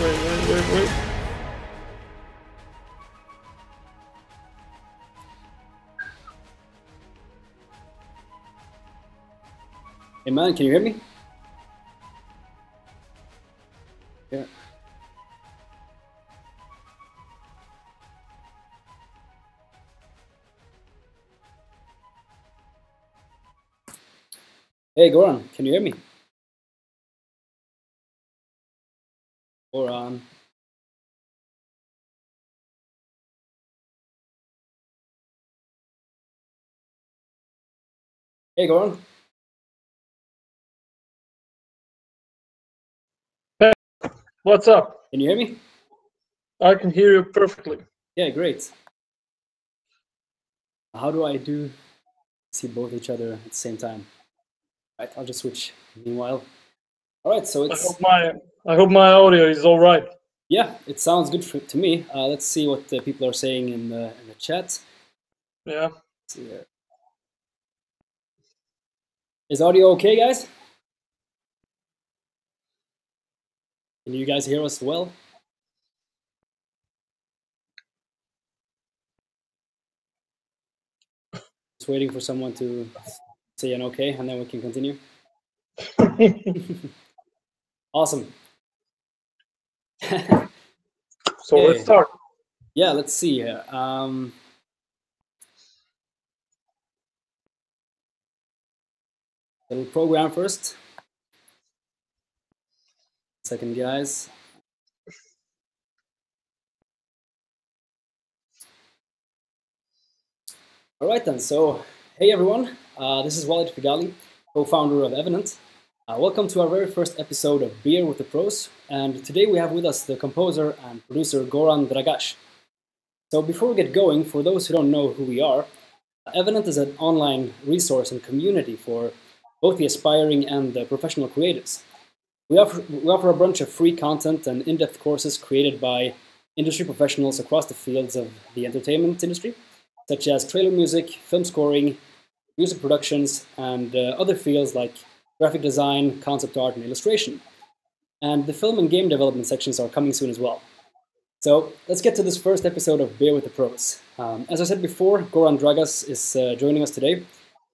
Wait. Hey man, can you hear me? Yeah. Hey Goran, can you hear me? Goran. Hey Goran. Hey, what's up? Can you hear me? I can hear you perfectly. Yeah, great. How do I see both each other at the same time? Right, I'll just switch meanwhile. All right, so it's I hope my audio is all right. yeah, it sounds good to me. Let's see what the people are saying in the chat. Yeah. Let's see here. Is audio okay, guys? Can you guys hear us well? Just waiting for someone to say an okay, and then we can continue. Awesome. So let's start. Yeah, let's see here. Little program first. Second, guys. All right then. So, hey everyone. This is Walid Figali, co-founder of Evenant. Welcome to our very first episode of Beer with the Pros. And today we have with us the composer and producer Goran Dragaš. So before we get going, for those who don't know who we are, Evenant is an online resource and community for both the aspiring and the professional creators. We offer a bunch of free content and in-depth courses created by industry professionals across the fields of the entertainment industry, such as trailer music, film scoring, music productions, and other fields like graphic design, concept art, and illustration. And the film and game development sections are coming soon as well. So let's get to this first episode of Beer with the Pros. As I said before, Goran Dragaš is joining us today.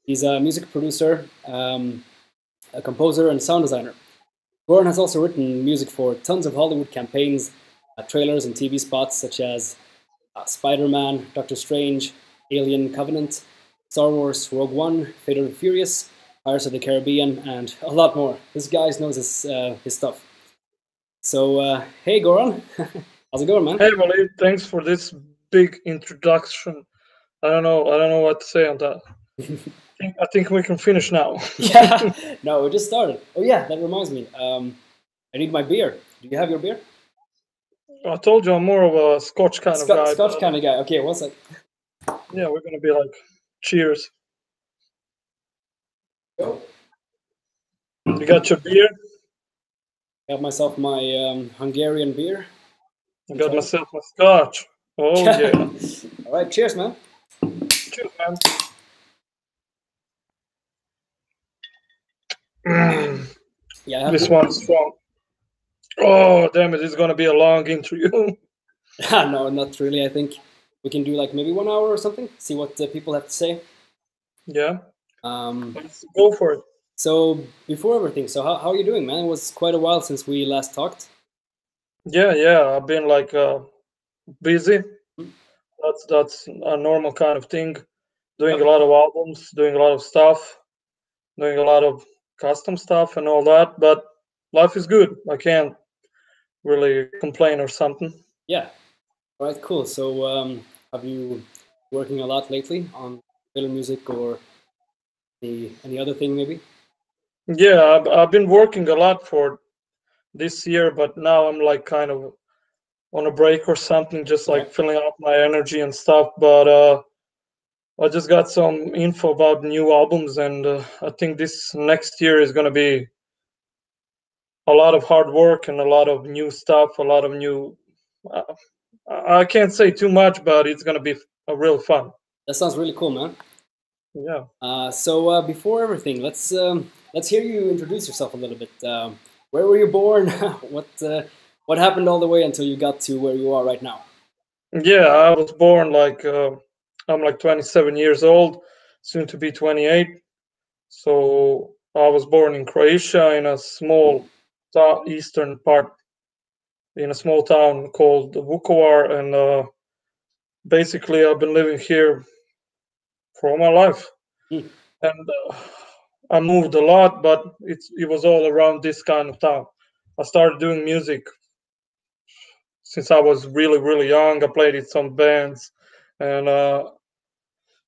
He's a music producer, a composer, and sound designer. Goran has also written music for tons of Hollywood campaigns, trailers, and TV spots such as Spider-Man, Doctor Strange, Alien Covenant, Star Wars Rogue One, Fate of the Furious, Pirates of the Caribbean, and a lot more. This guy knows his stuff. So, hey Goran, how's it going, man? Hey, Walid, thanks for this big introduction. I don't know what to say on that. I think we can finish now. Yeah, no, we just started. Oh yeah, that reminds me. I need my beer. Do you have your beer? I told you I'm more of a Scotch kind of guy. Scotch kind of guy. Okay, one sec. Yeah, we're gonna be like, cheers. Go. You got your beer? I got myself my Hungarian beer. I got myself my Scotch. Oh yeah. All right, cheers, man. Cheers, man. Yeah, this one is strong. Oh, damn it, it's gonna be a long interview. No, not really. I think we can do like maybe 1 hour or something, see what people have to say. Yeah. Let's go for it. So before everything, so how are you doing, man? It was quite a while since we last talked. Yeah, I've been like busy. That's a normal kind of thing. Doing a lot of albums, doing a lot of stuff, doing a lot of custom stuff and all that, but life is good. I can't really complain or something. Yeah. All right, cool. So have you working a lot lately on film music or any other thing maybe? Yeah, I've been working a lot for this year, but now I'm like kind of on a break or something, just like filling up my energy and stuff. But I just got some info about new albums, and I think this next year is gonna be a lot of hard work and a lot of new stuff, a lot of new. I can't say too much, but it's gonna be a real fun. That sounds really cool, man. Yeah. So before everything, let's hear you introduce yourself a little bit. Where were you born? what happened all the way until you got to where you are right now? Yeah, I was born like I'm like 27 years old, soon to be 28. So I was born in Croatia in a small eastern part, in a small town called Vukovar, and basically I've been living here for all my life. Hmm. And I moved a lot, but it was all around this kind of town. I started doing music since I was really really young. I played in some bands, and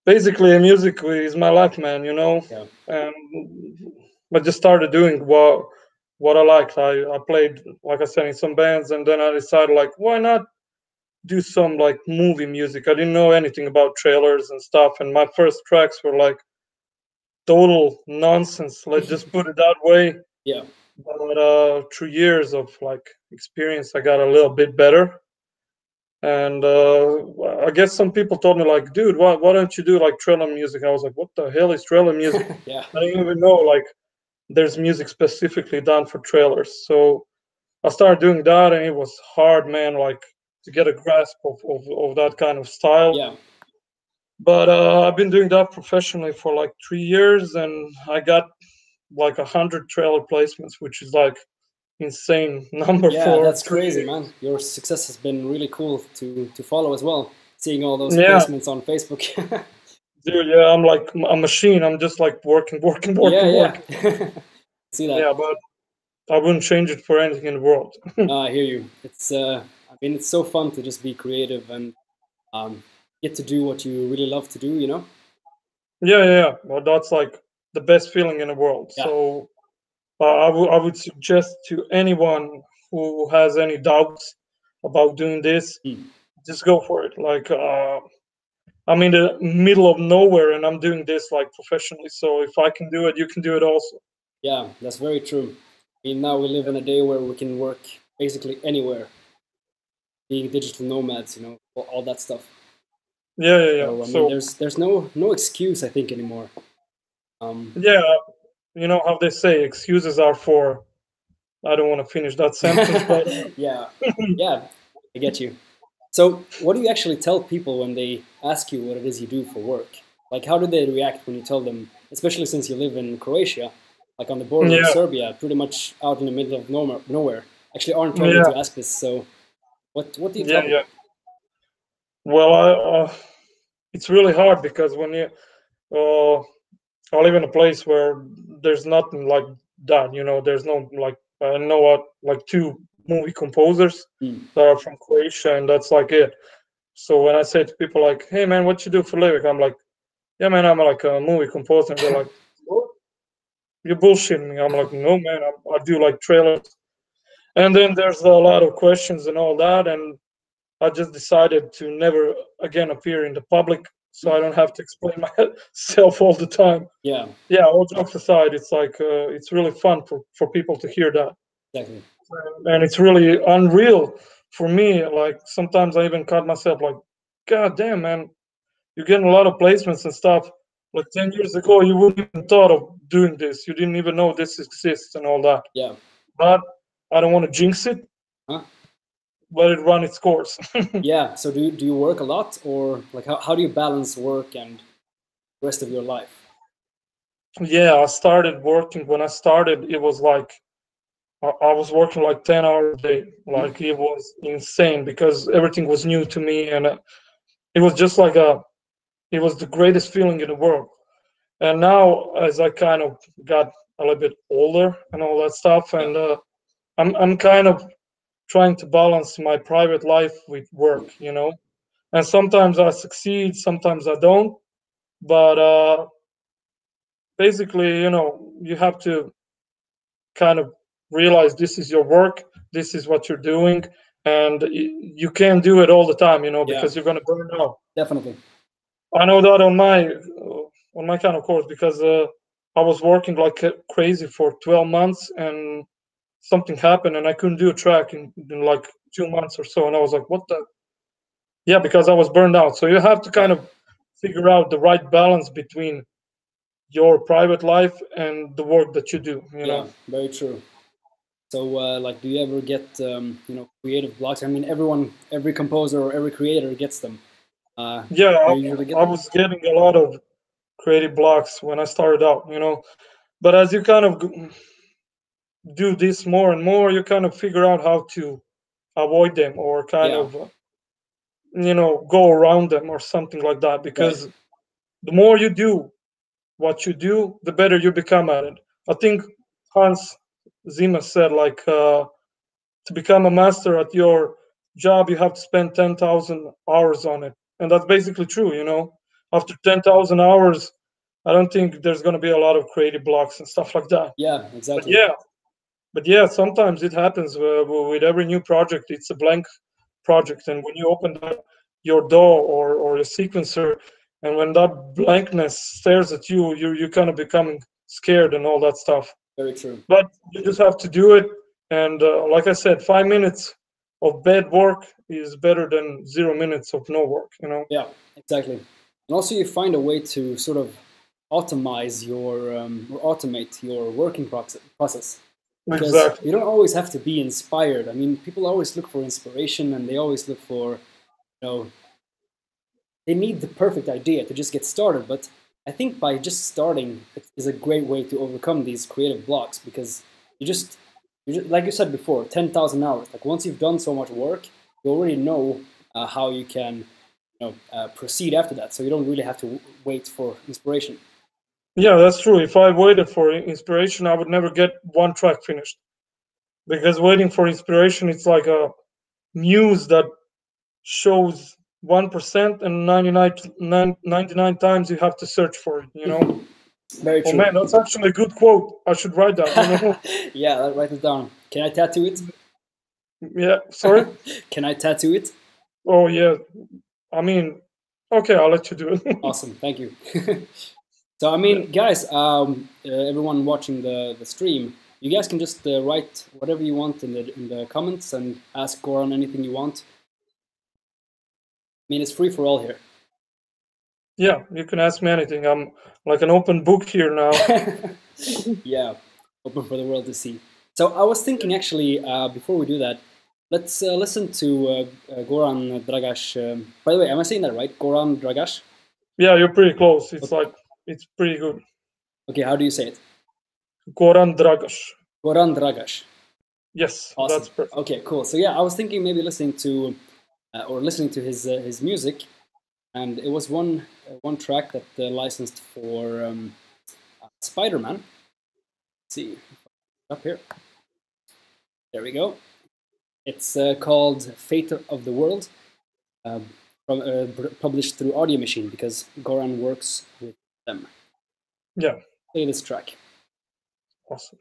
basically music is my life, man. Yeah. And I just started doing what I liked. I played, like I said, in some bands, and then I decided like, why not do some like movie music? I didn't know anything about trailers and stuff, and my first tracks were like total nonsense. Let's just put it that way. Yeah. But through years of like experience, I got a little bit better. And I guess some people told me like, dude, why don't you do like trailer music? I was like, what the hell is trailer music? Yeah. I didn't even know like there's music specifically done for trailers. So I started doing that, and it was hard, man, like to get a grasp of that kind of style. Yeah. But I've been doing that professionally for like 3 years, and I got like 100 trailer placements, which is like insane number Yeah, for that's three crazy, years. man. Your success has been really cool to follow as well. Seeing all those Yeah, placements on Facebook. dude. Yeah, I'm like a machine. I'm just like working, working, Yeah, working, yeah. working. See that? Yeah, but I wouldn't change it for anything in the world. I hear you. It's I mean, it's so fun to just be creative and um, get to do what you really love to do. You know? Yeah, yeah, yeah. Well, that's like the best feeling in the world. Yeah. So I would suggest to anyone who has any doubts about doing this, Hmm. just go for it. Like I'm in the middle of nowhere, and I'm doing this like professionally. So if I can do it, you can do it also. Yeah, that's very true. I mean, now we live in a day where we can work basically anywhere, being digital nomads. You know, all that stuff. Yeah, yeah, yeah. So I mean, So there's no excuse I think anymore. Um, yeah, you know how they say excuses are for. I don't want to finish that sentence, but yeah, yeah, I get you. So, what do you actually tell people when they ask you what it is you do for work? Like, how do they react when you tell them, especially since you live in Croatia, like on the border with yeah, Serbia, pretty much out in the middle of nowhere? Actually, Arn told me yeah, to ask this. So, what do you yeah, tell them? yeah. Well, it's really hard because when you uh, I live in a place where there's nothing like that. There's no like I know what like two movie composers Hmm. that are from Croatia, and that's like it. So when I say to people like, "Hey man, what you do for a living?" I'm like, "Yeah man, I'm like a movie composer." And they're like, "What? You're bullshitting me." I'm like, "No man, I do like trailers." And then there's a lot of questions and all that, and I just decided to never again appear in the public, so I don't have to explain myself all the time. Yeah, Yeah, all jokes aside, it's like it's really fun for people to hear that, exactly. and it's really unreal for me. Like sometimes I even cut myself, like, God damn, man, you're getting a lot of placements and stuff. Like 10 years ago, you wouldn't even thought of doing this. You didn't even know this exists and all that. Yeah. But I don't want to jinx it. Huh? Let it run its course. Yeah. So, do you work a lot, or like how do you balance work and the rest of your life? Yeah, I started working. When I started, it was like I was working like 10 hours a day. Hmm? Like it was insane because everything was new to me, and it was just like it was the greatest feeling in the world. And now, as I kind of got a little bit older and all that stuff, Yeah. and I'm kind of trying to balance my private life with work. And sometimes I succeed, sometimes I don't. But basically, you have to kind of realize this is your work, this is what you're doing, and you can't do it all the time, Yeah. because you're going to burn out. Definitely. I know that on my kind of course because I was working like crazy for 12 months, and something happened and I couldn't do a track in like 2 months or so, and I was like, what the? Yeah, because I was burned out. So you have to Yeah. kind of figure out the right balance between your private life and the work that you do. Yeah. Very true. So, like, do you ever get creative blocks? I mean, every composer or every creator gets them. Yeah, Do you usually get I them? was getting a lot of creative blocks when I started out. But as you kind of do this more and more, you kind of figure out how to avoid them or kind Yeah, of, go around them or something like that. right. Because the more you do what you do, the better you become at it. I think Hans Zimmer said, like, to become a master at your job, you have to spend 10,000 hours on it. And that's basically true. After 10,000 hours, I don't think there's going to be a lot of creative blocks and stuff like that. Yeah, But exactly. yeah, sometimes it happens with every new project. It's a blank project, and when you open your DAW or your sequencer, and when that blankness stares at you, you kind of becoming scared and all that stuff. Very true. But you just have to do it. And like I said, 5 minutes of bad work is better than 0 minutes of no work. Yeah, exactly. And also, you find a way to sort of automate your working process, because Exactly. you don't always have to be inspired. I mean, people always look for inspiration, and they always look for, they need the perfect idea to just get started. But I think by just starting is a great way to overcome these creative blocks, because you just like you said before, 10,000 hours. Like, once you've done so much work, you already know how you can proceed after that. So you don't really have to wait for inspiration. Yeah, that's true. If I waited for inspiration, I would never get one track finished. Because waiting for inspiration, it's like a muse that shows 1%, and 99 times you have to search for it. Very Oh true. man, that's actually a good quote. I should write that. Yeah, I'll write it down. Can I tattoo it? Yeah, sorry. Can I tattoo it? Oh yeah, I mean, okay, I'll let you do it. Awesome, thank you. So, I Yeah. mean, guys, everyone watching the stream, you guys can just write whatever you want in the comments and ask Goran anything you want. I mean, it's free for all here. Yeah, you can ask me anything. I'm like an open book here now. Yeah, open for the world to see. So I was thinking, actually, before we do that, let's listen to Goran Dragaš. By the way, am I saying that right? Goran Dragaš? Yeah, you're pretty close. It's pretty good. Okay, how do you say it? Goran Dragaš. Goran Dragaš. Yes, Awesome. that's perfect. Okay, cool. So yeah, I was thinking maybe listening to his music, and it was one track that licensed for Spider-Man. Let's see, up here. There we go. It's called "Fate of the World," published through Audio Machine, because Goran works with them. Yeah, Play this track. awesome.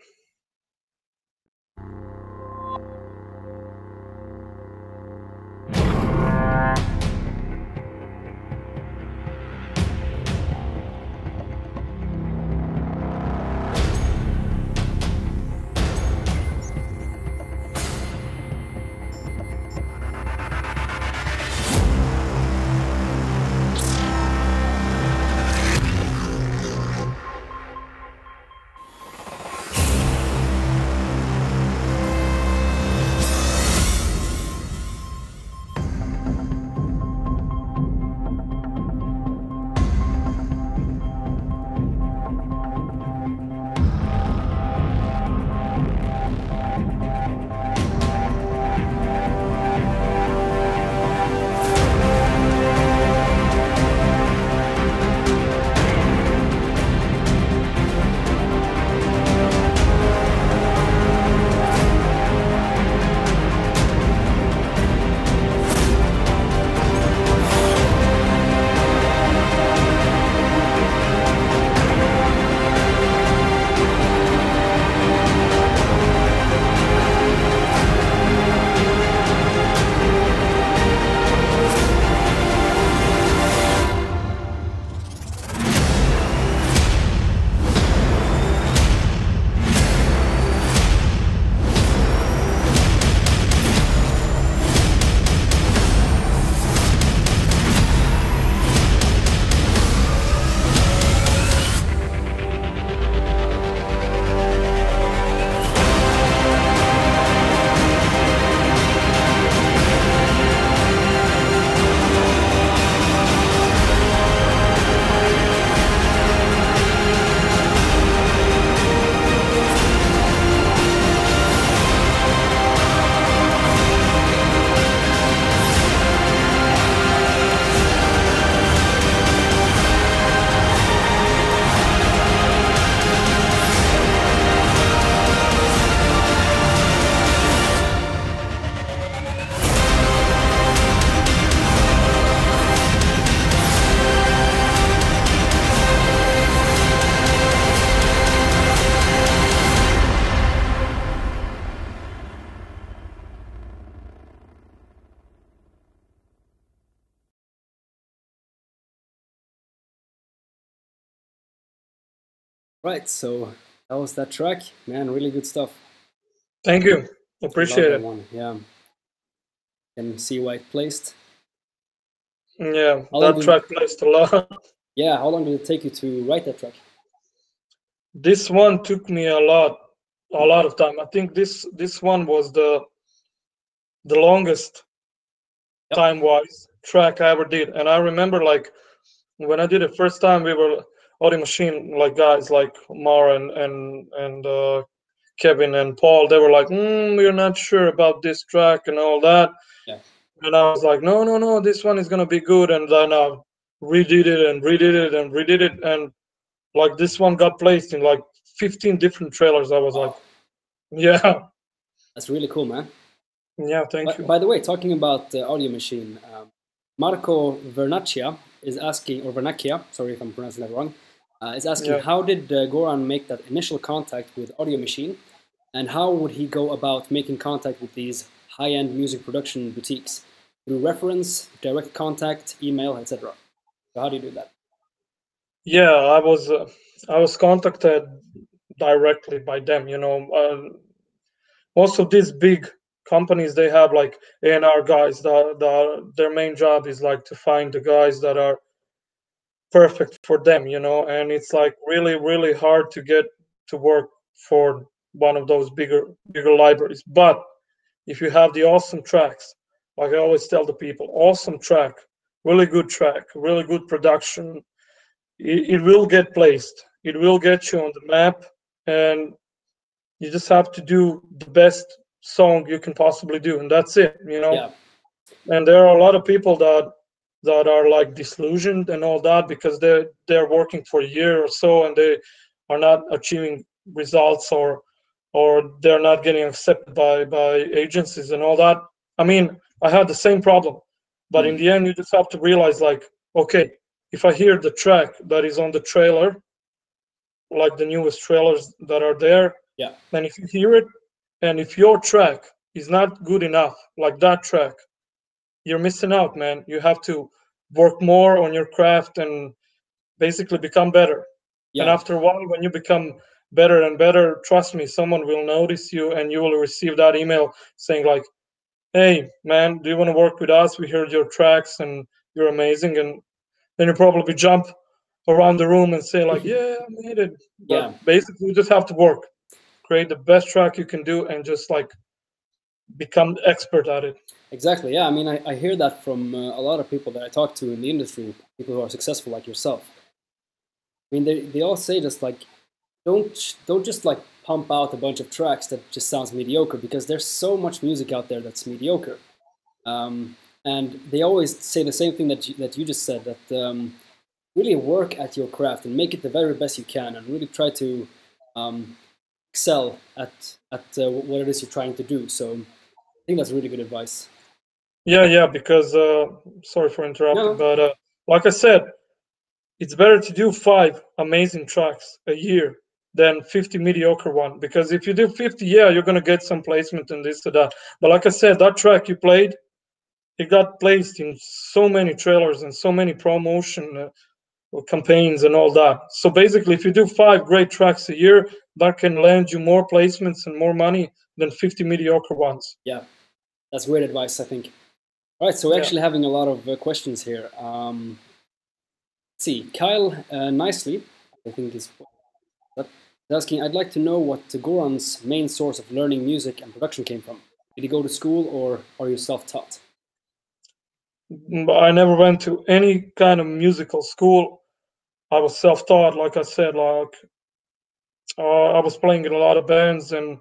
Right, so that was that track. Man, really good stuff. Thank you. I love Appreciate that it. one. Yeah, can see why it placed. Yeah, How long that did track placed a lot. Yeah, how long did it take you to write that track? This one took me a lot of time. I think this one was the longest Yep. time wise track I ever did. And I remember like when I did it first time, we were audio machine like guys like Mara and Kevin and Paul. They were like, we're not sure about this track and all that. Yeah. And I was like, no, no, no, this one is gonna be good. And then I redid it and redid it and redid it, and like this one got placed in like 15 different trailers. I was like, Wow, yeah, that's really cool, man. yeah, thank you. By the way, talking about Audio Machine, Marco Vernaccia is asking, or Vernacchia, sorry if I'm pronouncing that wrong, is asking Yeah. how did Goran make that initial contact with Audio Machine, and how would he go about making contact with these high-end music production boutiques? Through reference, direct contact, email, etc. So how do you do that? Yeah, I was contacted directly by them. Most of these big companies, they have like A&R guys. Their main job is like to find the guys that are perfect for them. And it's like really really hard to get to work for one of those bigger libraries. But if you have the awesome tracks, like I always tell the people, awesome track, really good production, it will get placed. It will get you on the map, and you just have to do the best song you can possibly do, and that's it. Yeah, And there are a lot of people that are like disillusioned and all that because they're working for a year or so and they are not achieving results, or they're not getting accepted by agencies and all that. I mean, I had the same problem, but in mm, the end you just have to realize like, okay, if I hear the track that is on the trailer, like the newest trailers that are there, yeah, and if you hear it, and if your track is not good enough like that track, you're missing out, man. You have to work more on your craft and basically become better. And yeah, after a while, when you become better and better, trust me, someone will notice you and you will receive that email saying like, hey man, do you want to work with us? We heard your tracks and you're amazing. And then you probably jump around the room and say like, yeah, I made it. But yeah. basically you just have to work, create the best track you can do, and just like become expert at it. Exactly. Yeah. I mean, I hear that from a lot of people that I talk to in the industry, people who are successful like yourself. I mean, they all say just like, don't just like pump out a bunch of tracks that just sounds mediocre, because there's so much music out there that's mediocre. And they always say the same thing that you just said, that really work at your craft and make it the very best you can, and really try to um, excel at what it is you're trying to do. So I think that's really good advice. Yeah, because sorry for interrupting, No, but like I said, it's better to do 5 amazing tracks a year than 50 mediocre one. Because if you do 50, yeah, you're gonna get some placement and this or that. But like I said, that track you played, it got placed in so many trailers and so many promotion campaigns and all that. So basically, if you do 5 great tracks a year, that can land you more placements and more money than 50 mediocre ones. yeah, that's great advice, I think. All right, so we're Yeah. actually having a lot of questions here. Let's see, Kyle Nicely, I think is asking, I'd like to know what Goran's main source of learning music and production came from. Did he go to school, or are you self-taught? I never went to any kind of musical school. I was self-taught, like I said. Like I was playing in a lot of bands, and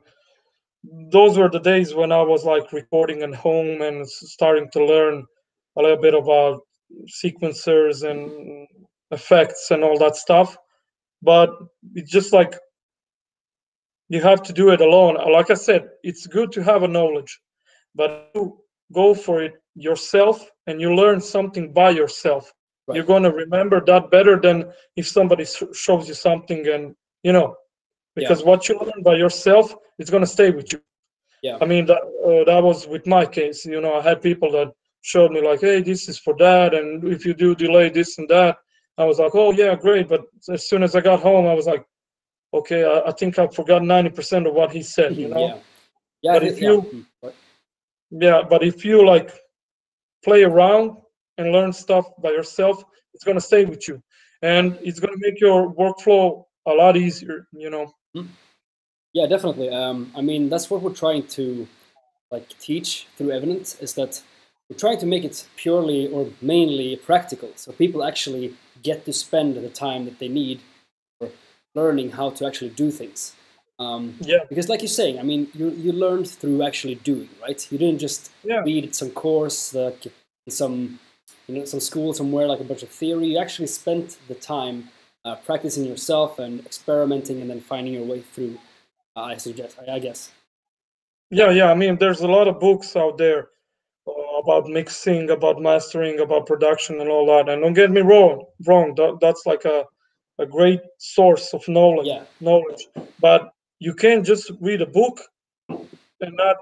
those were the days when I was like recording at home and starting to learn a little bit about sequencers and effects and all that stuff. But it's just like you have to do it alone. Like I said, it's good to have a knowledge, but if you go for it yourself and you learn something by yourself, Right. you're going to remember that better than if somebody shows you something, and Yeah. because what you learn by yourself is going to stay with you. Yeah. I mean, that was with my case. I had people that showed me like, hey, this is for that, and if you do delay this and that, I was like, oh yeah, great. But as soon as I got home, I was like, okay, I think I forgot 90% of what he said, you know. Yeah. Yeah. But if Yeah. you, yeah, but if you like play around and learn stuff by yourself, it's gonna stay with you, and it's gonna make your workflow a lot easier, you know. Yeah, definitely. I mean, that's what we're trying to like teach through Evenant, is that we're trying to make it purely or mainly practical, so people actually get to spend the time that they need for learning how to actually do things. Yeah, Because, like you're saying, I mean, you learned through actually doing, right? You didn't just yeah, read some course, like in some, some school somewhere, like a bunch of theory. You actually spent the time practicing yourself and experimenting, and then finding your way through. I guess. yeah. I mean, there's a lot of books out there about mixing, about mastering, about production, and all that. And don't get me wrong. That's like a great source of knowledge. Yeah, Knowledge, but you can't just read a book and not.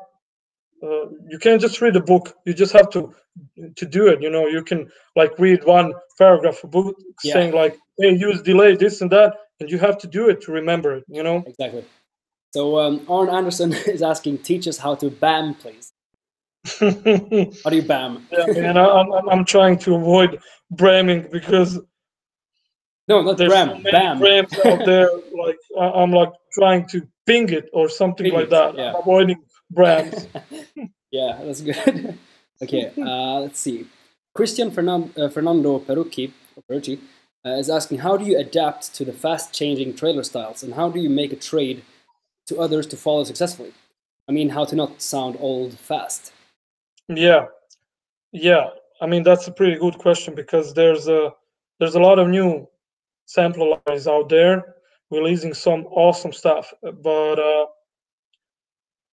You can't just read a book. You just have to do it. You know, you can like read one paragraph of book yeah, saying like, "Hey, use delay this and that," and you have to do it to remember it. You know. exactly. So Arn Anderson is asking, teach us how to BAM, please. Yeah, How do you BAM? man. I'm trying to avoid bramming because No, not there's so Bram, many BAM. grams out there. Like I'm like trying to ping it or something Ping like it, that. yeah. I'm avoiding brams. Yeah, that's good. Okay, let's see. Christian Fernando Perucci is asking, how do you adapt to the fast-changing trailer styles, and how do you make a trade to others to follow successfully? I mean, how to not sound old fast. Yeah, yeah. I mean that's a pretty good question because there's a lot of new sampler libraries out there releasing some awesome stuff, but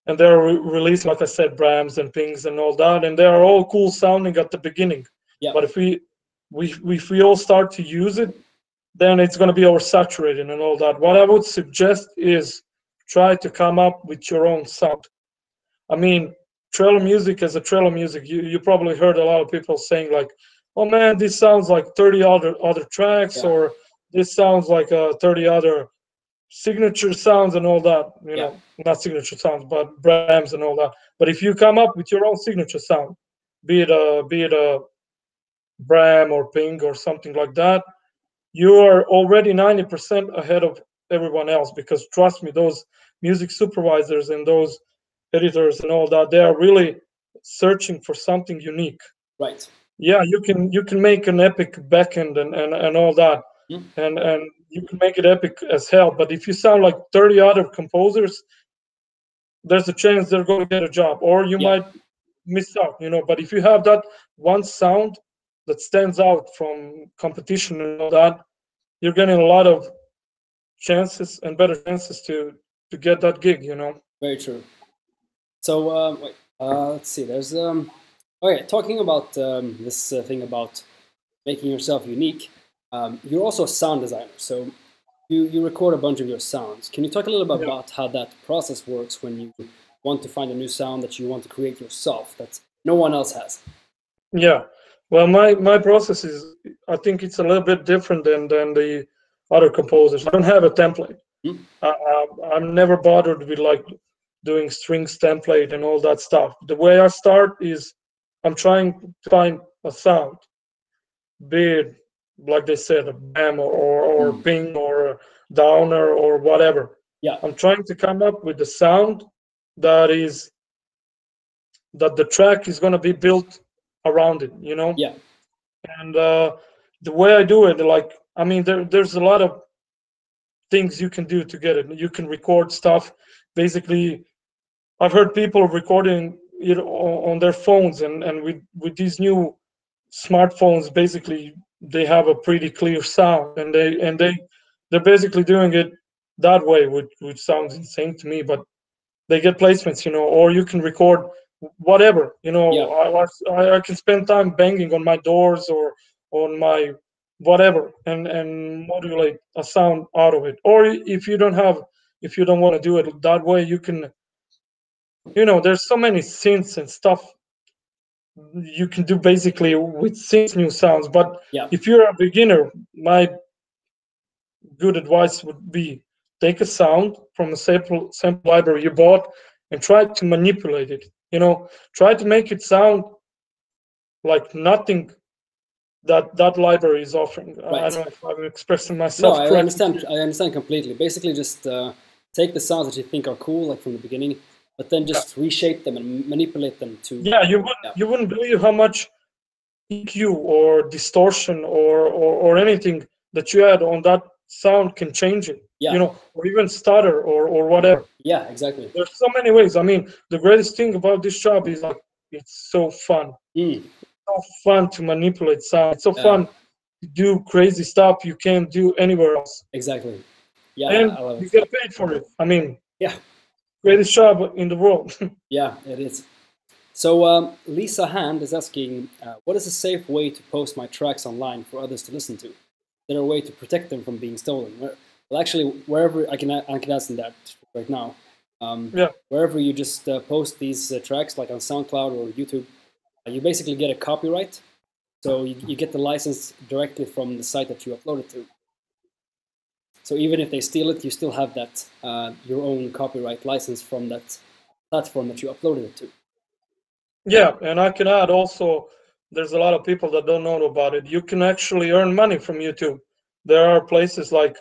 and they're releasing, like I said, brams and pings and all that, and they are all cool sounding at the beginning. Yeah, But if we all start to use it, then it's going to be oversaturated and all that. What I would suggest is try to come up with your own sound. I mean, trailer music is a trailer music. You probably heard a lot of people saying like, "Oh man, this sounds like 30 other tracks," yeah, or "This sounds like 30 other signature sounds and all that." You yeah, know, not signature sounds, but brams and all that. But if you come up with your own signature sound, be it a bram or ping or something like that, you are already 90% ahead of everyone else, because trust me, those music supervisors and those editors and all that, they are really searching for something unique. right. Yeah, you can make an epic backend and all that, Hmm? and you can make it epic as hell, but if you sound like 30 other composers, there's a chance they're going to get a job, or you Yeah, might miss out, you know. But if you have that one sound that stands out from competition and all that, you're getting a lot of chances and better chances to get that gig, you know. very true. So wait, let's see. There's okay. Talking about this thing about making yourself unique. You're also a sound designer, so you record a bunch of your sounds. Can you talk a little bit Yeah, about how that process works when you want to find a new sound that you want to create yourself that no one else has? yeah. Well, my process is, I think it's a little bit different than the other composers. I don't have a template. Hmm? I'm never bothered with like doing strings template and all that stuff. The way I start is I'm trying to find a sound, be it, like they said, a bam or Mm. ping or a downer or whatever. Yeah, I'm trying to come up with the sound that is that the track is going to be built around it, you know. yeah, And the way I do it, like, I mean, there's a lot of things you can do to get it. You can record stuff. Basically, I've heard people recording it on their phones, and with these new smartphones, basically they have a pretty clear sound, and they're basically doing it that way, which sounds insane to me, but they get placements, you know. Or you can record whatever, you know. yeah, I can spend time banging on my doors or on my whatever, and modulate a sound out of it. Or if you don't want to do it that way, you can, you know, there's so many synths and stuff you can do basically with synths new sounds. But yeah, if you're a beginner, my good advice would be take a sound from a sample library you bought and try to manipulate it. Try to make it sound like nothing that library is offering. Right. I don't know if I'm expressing myself correctly. correctly. I understand completely. Basically, just take the sounds that you think are cool, like from the beginning, but then just reshape them and manipulate them to. Yeah, you wouldn't believe how much EQ or distortion or anything that you add on that sound can change it. Yeah. Or even stutter or whatever. Yeah, exactly. There's so many ways. I mean, the greatest thing about this job is like it's so fun. It's so fun to manipulate sound. It's so fun to do crazy stuff you can't do anywhere else. Exactly. Yeah, and I love it. You get paid for it. I mean, yeah, greatest job in the world. Yeah, it is. So Lisa Hand is asking, what is a safe way to post my tracks online for others to listen to? Is there a way to protect them from being stolen? Well, actually, wherever I can answer that right now. Wherever you just post these tracks, like on SoundCloud or YouTube, you basically get a copyright. So you get the license directly from the site that you upload it to. So even if they steal it, you still have that your own copyright license from that platform that you uploaded it to. Yeah, and I can add also, there's a lot of people that don't know about it. You can actually earn money from YouTube. There are places like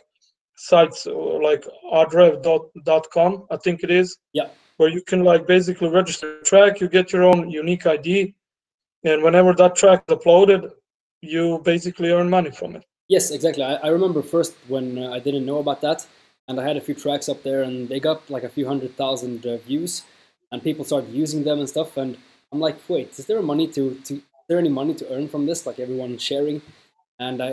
sites like adrev.com, I think it is. Yeah. Where you can like basically register a track, you get your own unique ID, and whenever that track is uploaded, you basically earn money from it. Yes, exactly. I remember first when I didn't know about that, and I had a few tracks up there, and they got like a few 100,000 views, and people started using them and stuff. And I'm like, wait, is there any money to earn from this? Like everyone sharing? And I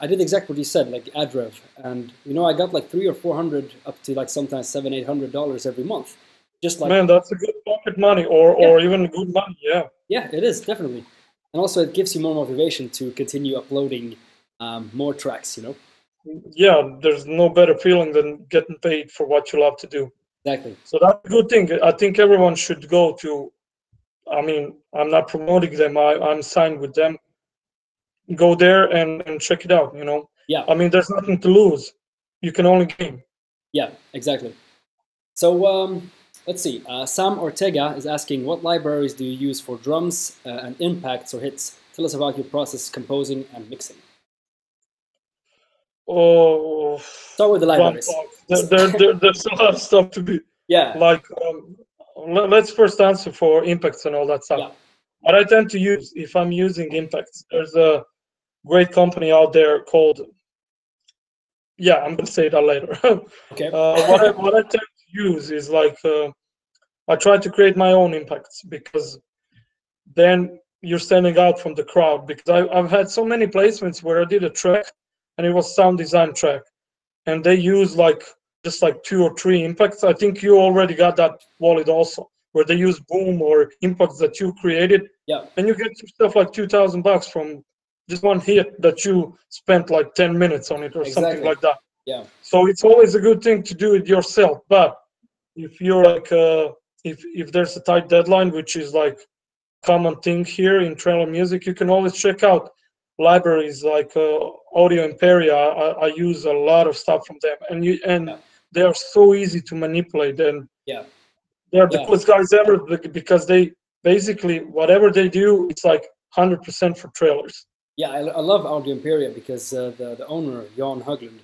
did exactly what you said, like Adrev, and I got like 300 or 400 up to like sometimes $700-800 every month. Just like, man, that's a good pocket money, or even good money. Yeah. Yeah, it is definitely, and also it gives you more motivation to continue uploading more tracks. Yeah, there's no better feeling than getting paid for what you love to do. Exactly. So that's a good thing. I think everyone should go to. I mean, I'm not promoting them. I'm signed with them. Go there and check it out. Yeah. I mean, there's nothing to lose. You can only gain. Yeah, exactly. So let's see. Sam Ortega is asking, what libraries do you use for drums and impacts or hits? Tell us about your process composing and mixing. Oh, start with the libraries. There's a lot of stuff to be. Yeah. Like, let's first answer for impacts and all that stuff. Yeah. What I tend to use, if I'm using impacts, there's a great company out there called. Yeah, I'm gonna say that later. Okay. What I tend to use is like I try to create my own impacts, because then you're standing out from the crowd. Because I've had so many placements where I did a track and it was sound design track, and they use like just like 2 or 3 impacts. I think you already got that wallet also, where they use boom or impacts that you created. Yeah. And you get stuff like $2,000 from just one hit that you spent like 10 minutes on it or something like that. Yeah. So it's always a good thing to do it yourself. But if you're like if there's a tight deadline, which is like common thing here in trailer music, you can always check out libraries like Audio Imperia. I use a lot of stuff from them, and they are so easy to manipulate, and they're the coolest guys ever, because they basically, whatever they do, it's like 100% for trailers. Yeah, I love Audio Imperia because the owner, Jan Höglund,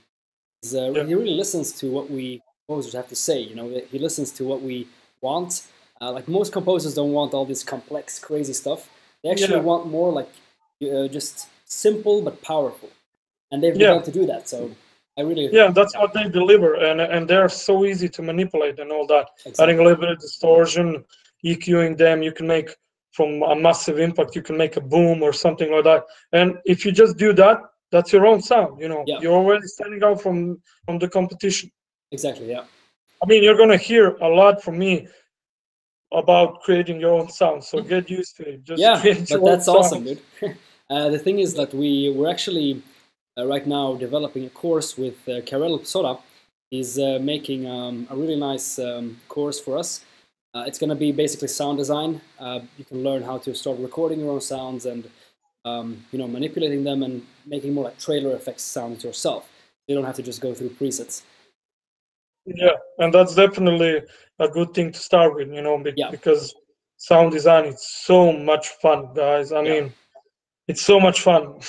he really listens to what we composers have to say. He listens to what we want. Like most composers don't want all this complex, crazy stuff. They actually want more like just simple but powerful, and they've been able to do that. So I really that's what they deliver, and they're so easy to manipulate and all that. Exactly. Adding a little bit of distortion, EQing them, you can make from a massive impact, you can make a boom or something like that. And if you just do that, that's your own sound. You're already standing out from the competition. Exactly. Yeah. I mean, you're gonna hear a lot from me about creating your own sound, so get used to it. Just create your but that's own awesome, dude. The thing is that we're actually right now developing a course with Karel Psora. He's making a really nice course for us. It's going to be basically sound design. You can learn how to start recording your own sounds and manipulating them and making more like trailer effects sounds yourself. You don't have to just go through presets. Yeah, and that's definitely a good thing to start with, Yeah, because sound design is so much fun, guys. I yeah, mean, it's so much fun.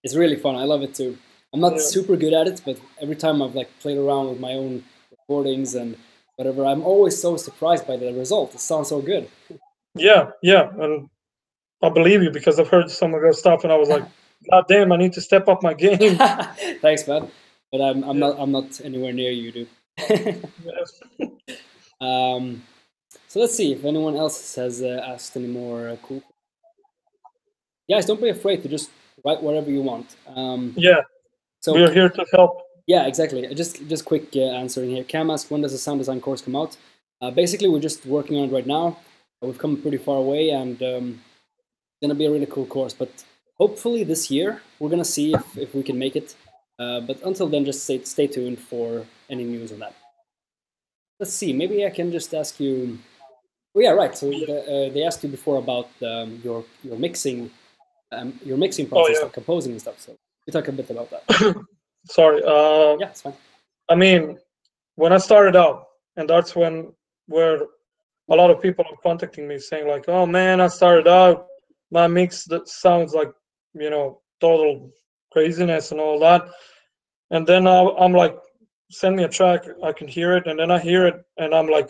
it's really fun. I love it too. I'm not Yeah, super good at it, but every time I've like played around with my own recordings and whatever, I'm always so surprised by the result. It sounds so good. yeah, yeah, and I believe you because I've heard some of your stuff, and I was like, God damn, I need to step up my game. Thanks, man. But I'm Yeah, not anywhere near you, dude. yeah. So let's see if anyone else has asked any more cool. Guys, don't be afraid to just write whatever you want. Yeah, So we're here to help. yeah, exactly. Just quick answering here. Cam asked, when does the sound design course come out? Basically, we're just working on it right now. We've come pretty far away, and it's gonna be a really cool course. But hopefully this year, we're gonna see if we can make it. But until then, just stay tuned for any news on that. Let's see. Maybe I can just ask you. Oh yeah, right. So they asked you before about your mixing Oh process, like composing and stuff. So we talk a bit about that. yeah. Sorry. Yeah, it's fine. I mean, when I started out, and that's when where a lot of people are contacting me saying like, "Oh man, I started out, my mix that sounds like total craziness and all that," and then I'm like, "Send me a track, I can hear it," and then I hear it, and I'm like,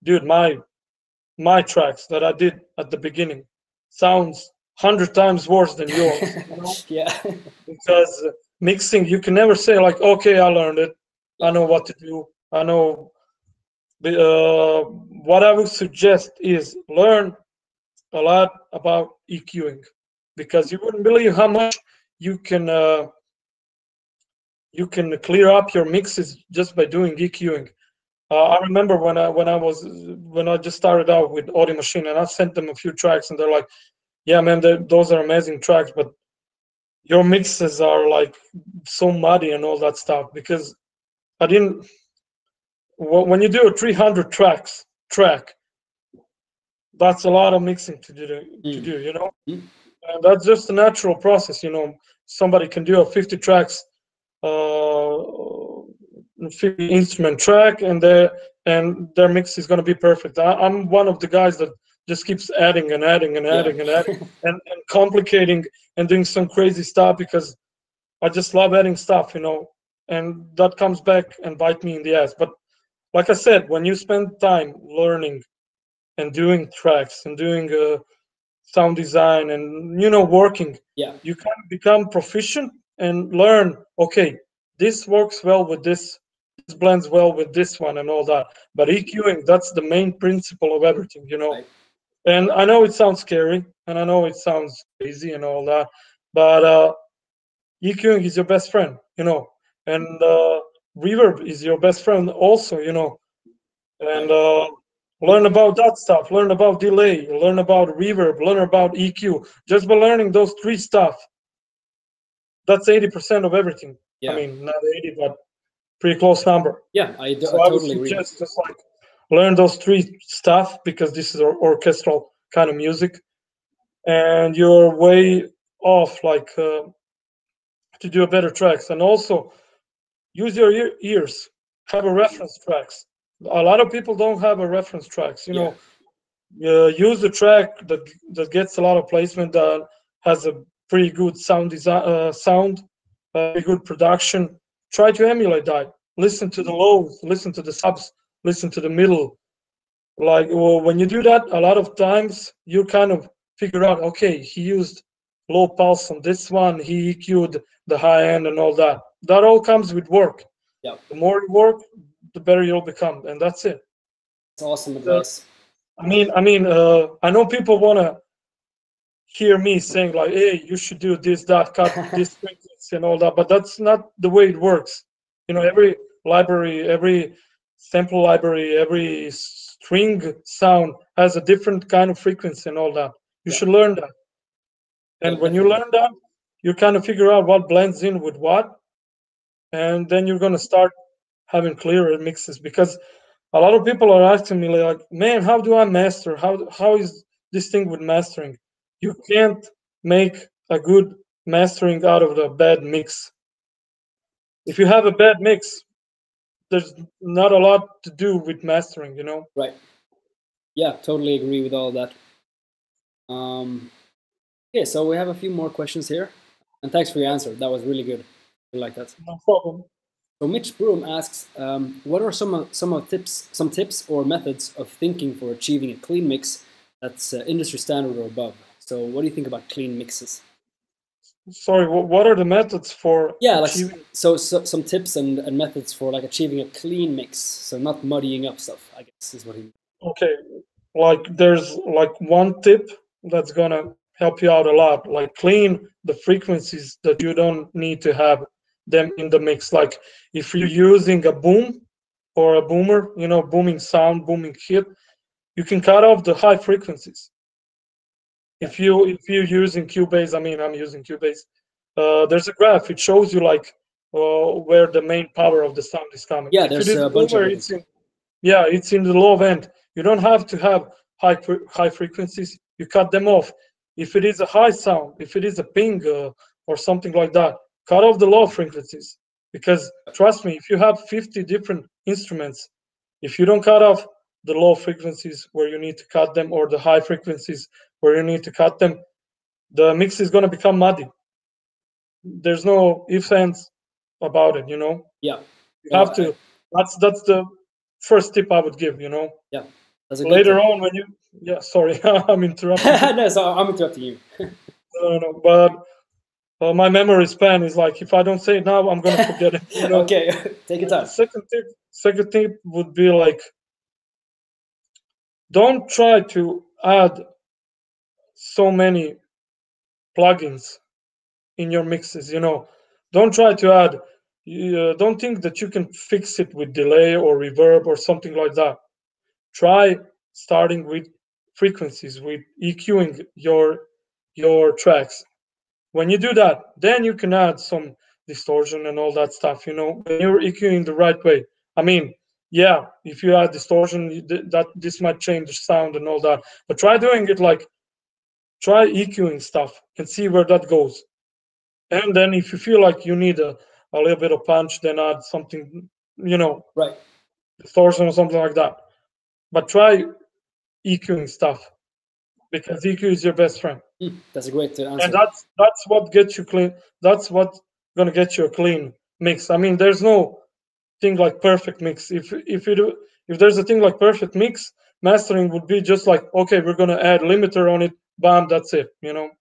"Dude, my tracks that I did at the beginning sounds 100 times worse than yours," Yeah, because mixing you can never say like, "Okay, I learned it, I yeah, know what to do, I know." What I would suggest is learn a lot about EQing, because you wouldn't believe how much you can uh, you can clear up your mixes just by doing EQing. I remember when I just started out with Audio Machine, and I sent them a few tracks, and they're like, "Yeah, man, those are amazing tracks, but your mixes are like so muddy and all that stuff." Because I didn't. When you do a 300 track, that's a lot of mixing to do. To mm. do, Mm. and that's just a natural process. Somebody can do a 50 tracks, uh, 50 instrument track, and their mix is going to be perfect. I'm one of the guys that just keeps adding and adding and Yeah, adding and adding and complicating and doing some crazy stuff because I just love adding stuff, and that comes back and bite me in the ass. But like I said, when you spend time learning and doing tracks and doing sound design and working, yeah, you can become proficient and learn, okay, this works well with this blends well with this one and all that. But EQing, that's the main principle of everything. right. And I know it sounds scary and I know it sounds crazy and all that, but EQing is your best friend, and reverb is your best friend also, and Right. learn about that stuff, learn about delay, learn about reverb, learn about EQ. Just by learning those three stuff, that's 80% of everything. I Yeah, mean, not 80, but pretty close number. yeah. So I I would totally agree. suggest just like learn those three stuff, because this is orchestral kind of music, and you're way off like to do a better tracks. And also use your ears, have a reference tracks. A lot of people don't have a reference tracks, Yeah, use the track that gets a lot of placement, that has a pretty good sound design, pretty good production. Try to emulate that. Listen to the lows, listen to the subs, listen to the middle. Like, well, when you do that, a lot of times you kind of figure out, okay, he used low pulse on this one, he EQ'd the high end and all that. That all comes with work. yeah. The more you work, the better you'll become, and that's it. It's awesome The- advice. I know people want to hear me saying like, "Hey, you should do this, that, cut this frequency and all that," but that's not the way it works. Every library, every sample library, every string sound has a different kind of frequency and all that. You Yeah, should learn that, yeah, and when you definitely. learn that, you kind of figure out what blends in with what, and then you're gonna start having clearer mixes. Because a lot of people are asking me like, "Man, how do I master? How is this thing with mastering?" You can't make a good mastering out of the bad mix. If you have a bad mix, there's not a lot to do with mastering, you know. Right. Yeah, totally agree with all that. Okay, so we have a few more questions here, and thanks for your answer. That was really good. I like that. No problem. So Mitch Broom asks, what are some tips or methods of thinking for achieving a clean mix that's industry standard or above? So what do you think about clean mixes? Sorry, what are the methods for Yeah, like achieving? so some tips and methods for like achieving a clean mix, so not muddying up stuff, I guess is what he. Okay, like there's like one tip that's gonna help you out a lot. Like clean the frequencies that you don't need to have them in the mix. Like if you're using a boom or a boomer, you know, booming sound, booming hit, you can cut off the high frequencies. Yeah. If you're using Cubase, I mean I'm using Cubase. There's a graph. It shows you like where the main power of the sound is coming. Yeah, If it there's is a a bunch of boomer, them. it's in the low end. You don't have to have high frequencies. You cut them off. If it is a high sound, if it is a ping or something like that, cut off the low frequencies. Because trust me, if you have 50 different instruments, if you don't cut off the low frequencies where you need to cut them or the high frequencies where you need to cut them, the mix is going to become muddy. There's no ifs ands about it, you know. Yeah. You No, have to. That's the first tip I would give, you know. yeah, that's a good Later tip. on, when you, yeah, sorry, I'm interrupting you. No, so I'm interrupting you. No, but my memory span is like if I don't say it now, I'm gonna forget it. You know. Okay, take your And the time. second tip would be like, don't try to add so many plugins in your mixes. You know, don't try to add. Don't think that you can fix it with delay or reverb or something like that. Try starting with frequencies, with EQing your tracks. When you do that, then you can add some distortion and all that stuff, you know, when you're EQing the right way. I mean, yeah, if you add distortion, that this might change the sound and all that, but try doing it like, try EQing stuff and see where that goes. And then if you feel like you need a little bit of punch, then add something, you know, Right. distortion or something like that. But try EQing stuff, because EQ is your best friend. That's a great And answer. that's what gets you clean. That's what gonna get you a clean mix. I mean, there's no thing like perfect mix. If there's a thing like perfect mix, mastering would be just like, okay, we're gonna add limiter on it, bam, that's it. You know.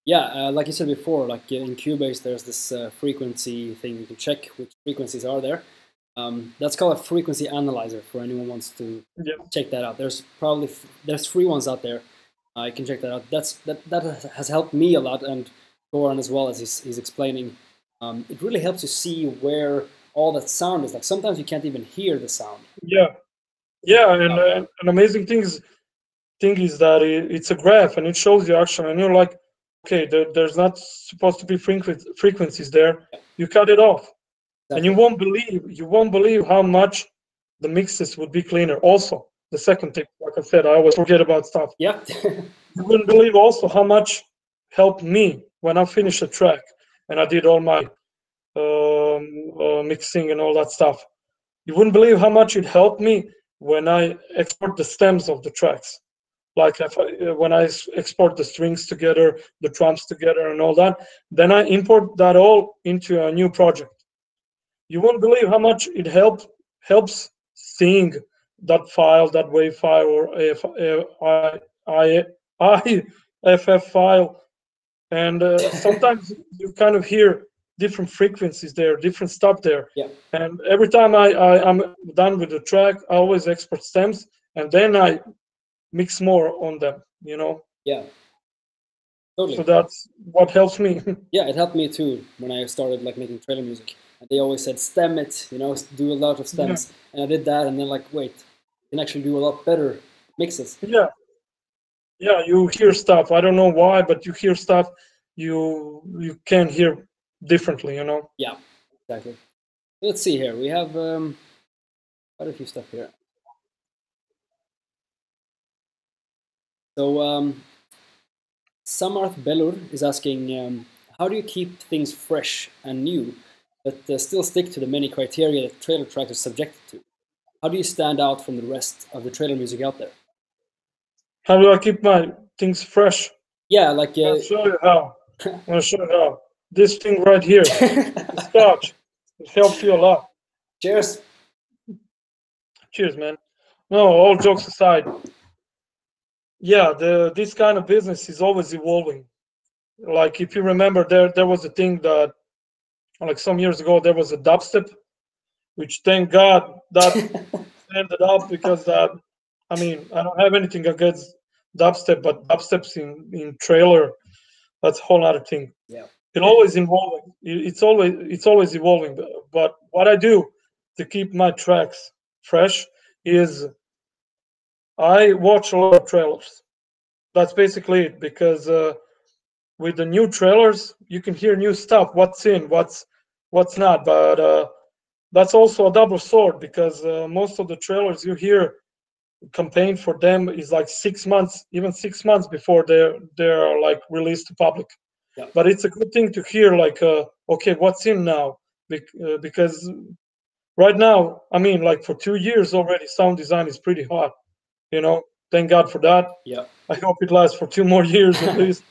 Yeah, like you said before, like in Cubase, there's this frequency thing. You can check which frequencies are there. That's called a frequency analyzer for anyone who wants to Yeah. check that out. There's free ones out there. You can check that out. That has helped me a lot, and Goran as well, as he's explaining. It really helps you see where all that sound is. Like sometimes you can't even hear the sound. Yeah. Yeah. And an amazing thing is that it's a graph and it shows you actually, and you're like, okay, there's not supposed to be frequencies there. You cut it off. And Exactly. you won't believe how much the mixes would be cleaner. Also, the second tip, like I said, I always forget about stuff. Yeah. You wouldn't believe also how much helped me when I finished a track and I did all my mixing and all that stuff. You wouldn't believe how much it helped me when I export the stems of the tracks. Like when I export the strings together, the drums together, and all that, then I import that all into a new project. You won't believe how much it helps seeing that file, that WAV file, or IFF file, and sometimes you kind of hear different frequencies there, different stuff there. Yeah. And every time I'm done with the track, I always export stems, and then I mix more on them. You know. Yeah. Totally. So that's what helps me. Yeah, it helped me too when I started like making trailer music. And they always said stem it, do a lot of stems. Yeah. And I did that, and then like, wait, you can actually do a lot better mixes. Yeah. Yeah, you hear stuff. I don't know why, but you hear stuff you can hear differently, you know. Yeah, exactly. Let's see here. We have quite a few stuff here. So Samarth Belur is asking, how do you keep things fresh and new but still stick to the many criteria that trailer tracks are subjected to. How do you stand out from the rest of the trailer music out there? How do I keep my things fresh? Yeah, like I'll show you how. I'm gonna show you how. This thing right here, the scotch, it helps you a lot. cheers. Cheers, man. No, all jokes aside, yeah, this kind of business is always evolving. Like if you remember, there was a thing that like some years ago there was a dubstep, which thank God that ended up because that I mean I don't have anything against dubstep, but dubsteps in trailer, that's a whole other thing. Yeah. It's always evolving. It's always evolving. But what I do to keep my tracks fresh is I watch a lot of trailers. That's basically it because with the new trailers you can hear new stuff. What's in, what's not. But that's also a double sword because most of the trailers you hear campaign for them is like 6 months, even 6 months before they're like released to public. Yeah. But it's a good thing to hear like okay, what's in now. Because right now I mean like for 2 years already sound design is pretty hot, thank God for that. Yeah. I hope it lasts for 2 more years at least.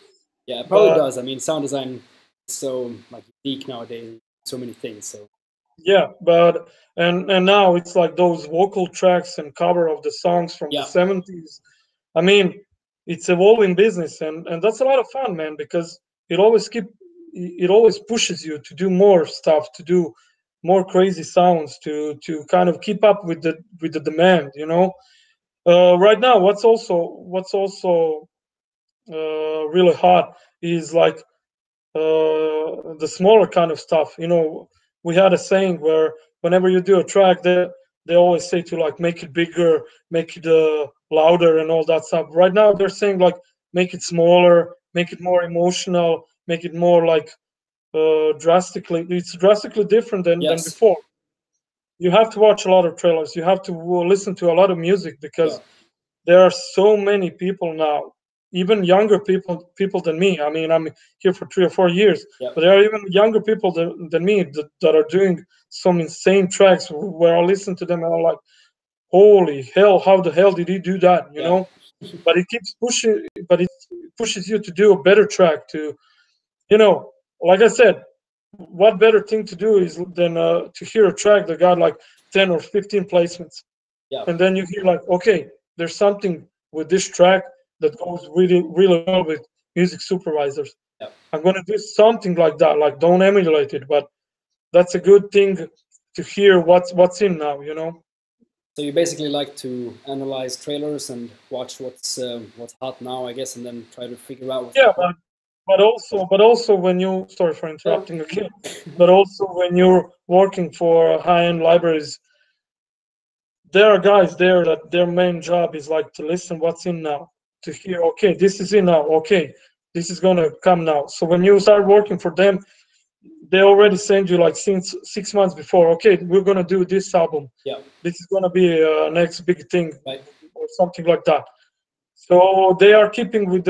Yeah, it probably But does. I mean, sound design is so like unique nowadays. So many things. So yeah, but and now it's like those vocal tracks and cover of the songs from the yeah, 70s. I mean, it's evolving business, and that's a lot of fun, man, because it always keep it always pushes you to do more stuff, to do more crazy sounds, to kind of keep up with the demand. Right now, what's also really hot is like the smaller kind of stuff. We had a saying where whenever you do a track, they always say to like make it bigger, make it louder, and all that stuff. Right now, they're saying like make it smaller, make it more emotional, make it more like drastically. It's drastically different than yes, before. You have to watch a lot of trailers. You have to listen to a lot of music yeah, because there are so many people now, even younger people than me. I mean, I'm here for 3 or 4 years, yeah, but there are even younger people than me that are doing some insane tracks where I listen to them and I'm like, holy hell, how the hell did he do that? yeah, But it keeps pushing, but it pushes you to do a better track. You know, like I said, what better thing to do is than to hear a track that got like 10 or 15 placements, yeah, and then you hear like, okay, there's something with this track that goes really really well with music supervisors. yeah. I'm gonna do something like that. Like, don't emulate it, but that's a good thing to hear what's in now. So you basically like to analyze trailers and watch what's hot now, I guess, and then try to figure out what's Yeah, hot. but also when you, sorry for No. interrupting again, but also when you're working for high-end libraries, there are guys there that their main job is like to listen what's in now, to hear, okay, this is in now, okay, this is gonna come now. So when you start working for them, they already send you like since 6 months before, okay, we're gonna do this album, Yeah, this is gonna be next big thing, right. or something like that. So they are keeping with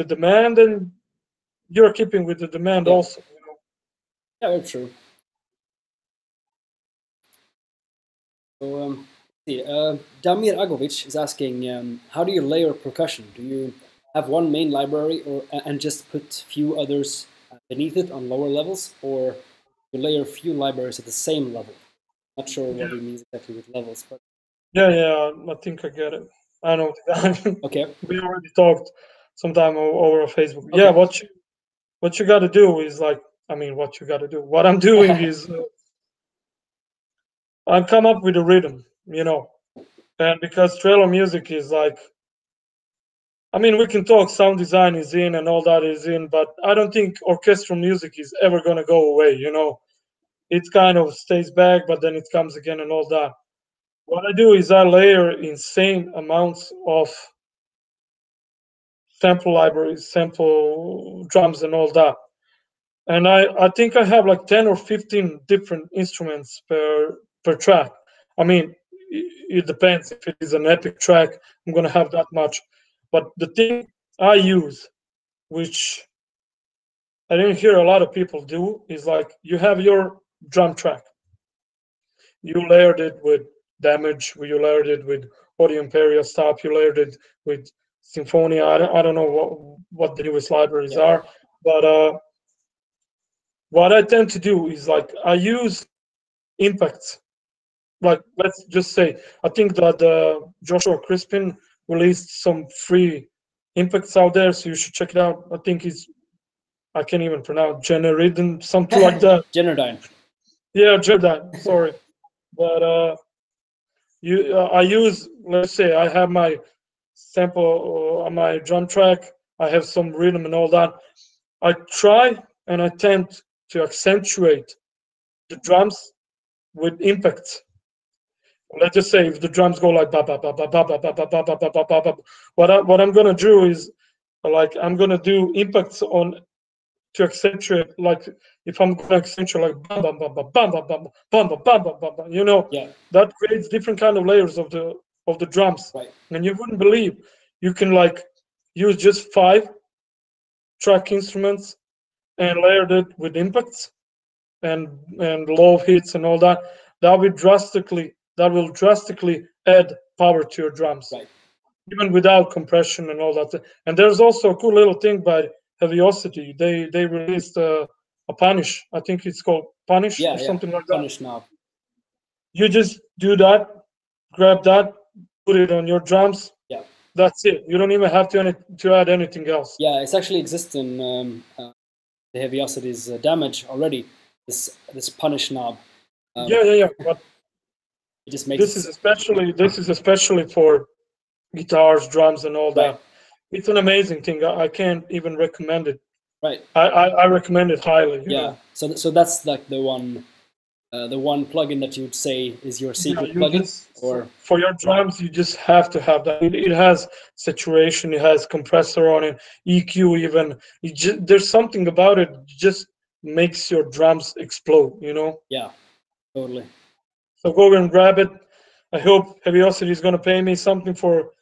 the demand, and you're keeping with the demand Yeah, also. yeah, very true. So, see, Damir Agovic is asking, how do you layer percussion? Do you have one main library, and just put few others beneath it on lower levels, or you layer few libraries at the same level? Not sure what he means exactly with levels, but Yeah, I think I get it. I know. okay, We already talked sometime over Facebook. Yeah, okay, what you got to do is like, I mean, what you got to do. What I'm doing is I come up with a rhythm, and because trailer music is like, I mean, we can talk sound design is in and all that is in, but I don't think orchestral music is ever gonna go away. It kind of stays back, but then it comes again and all that. What I do is I layer insane amounts of sample libraries, sample drums, and all that. And I think I have like 10 or 15 different instruments per track. I mean, it depends. If it is an epic track, I'm gonna have that much. But the thing I use, which I didn't hear a lot of people do, is like you have your drum track. You layered it with Damage, you layered it with Audio Imperial stuff, you layered it with Symphonia. I don't know what the newest libraries are, but what I tend to do is like I use impacts. Like let's just say I think that Joshua Crispin released some free impacts out there, so you should check it out. I think I can't even pronounce Generidin, something like that. Generidine. Yeah, Generidine. Sorry, but I use, let's say I have my sample on my drum track. I have some rhythm and all that. I try and I tend to accentuate the drums with impacts. Let's just say if the drums go like ba ba ba ba ba ba ba ba ba ba ba ba ba ba, what I'm gonna do is like I'm gonna do impacts on to accentuate, like if I'm gonna accentuate like bam bam bam bam bam bam bam bam bam bam bam bam, you know, that creates different kind of layers of the drums, right. And you wouldn't believe you can like use just 5-track instruments and layer it with impacts and low hits and all that. That will drastically add power to your drums, right. Even without compression and all that. And there's also a cool little thing by Heaviosity. They released a Punish. I think it's called Punish or something like that. Punish knob. You just do that, grab that, put it on your drums. Yeah. That's it. You don't even have to add anything else. Yeah, it's actually exists in the Heaviosity's Damage already. This Punish knob. Yeah. But it just makes this is especially for guitars, drums, and all that. It's an amazing thing. I can't even recommend it. Right. I recommend it highly. You know? So that's like the one plugin that you would say is your secret plugin. Or for your drums, you just have to have that. It has saturation, it has compressor on it, EQ even. There's something about it just makes your drums explode. You know. Yeah, totally. So go and grab it. I hope Heaviosity is going to pay me something for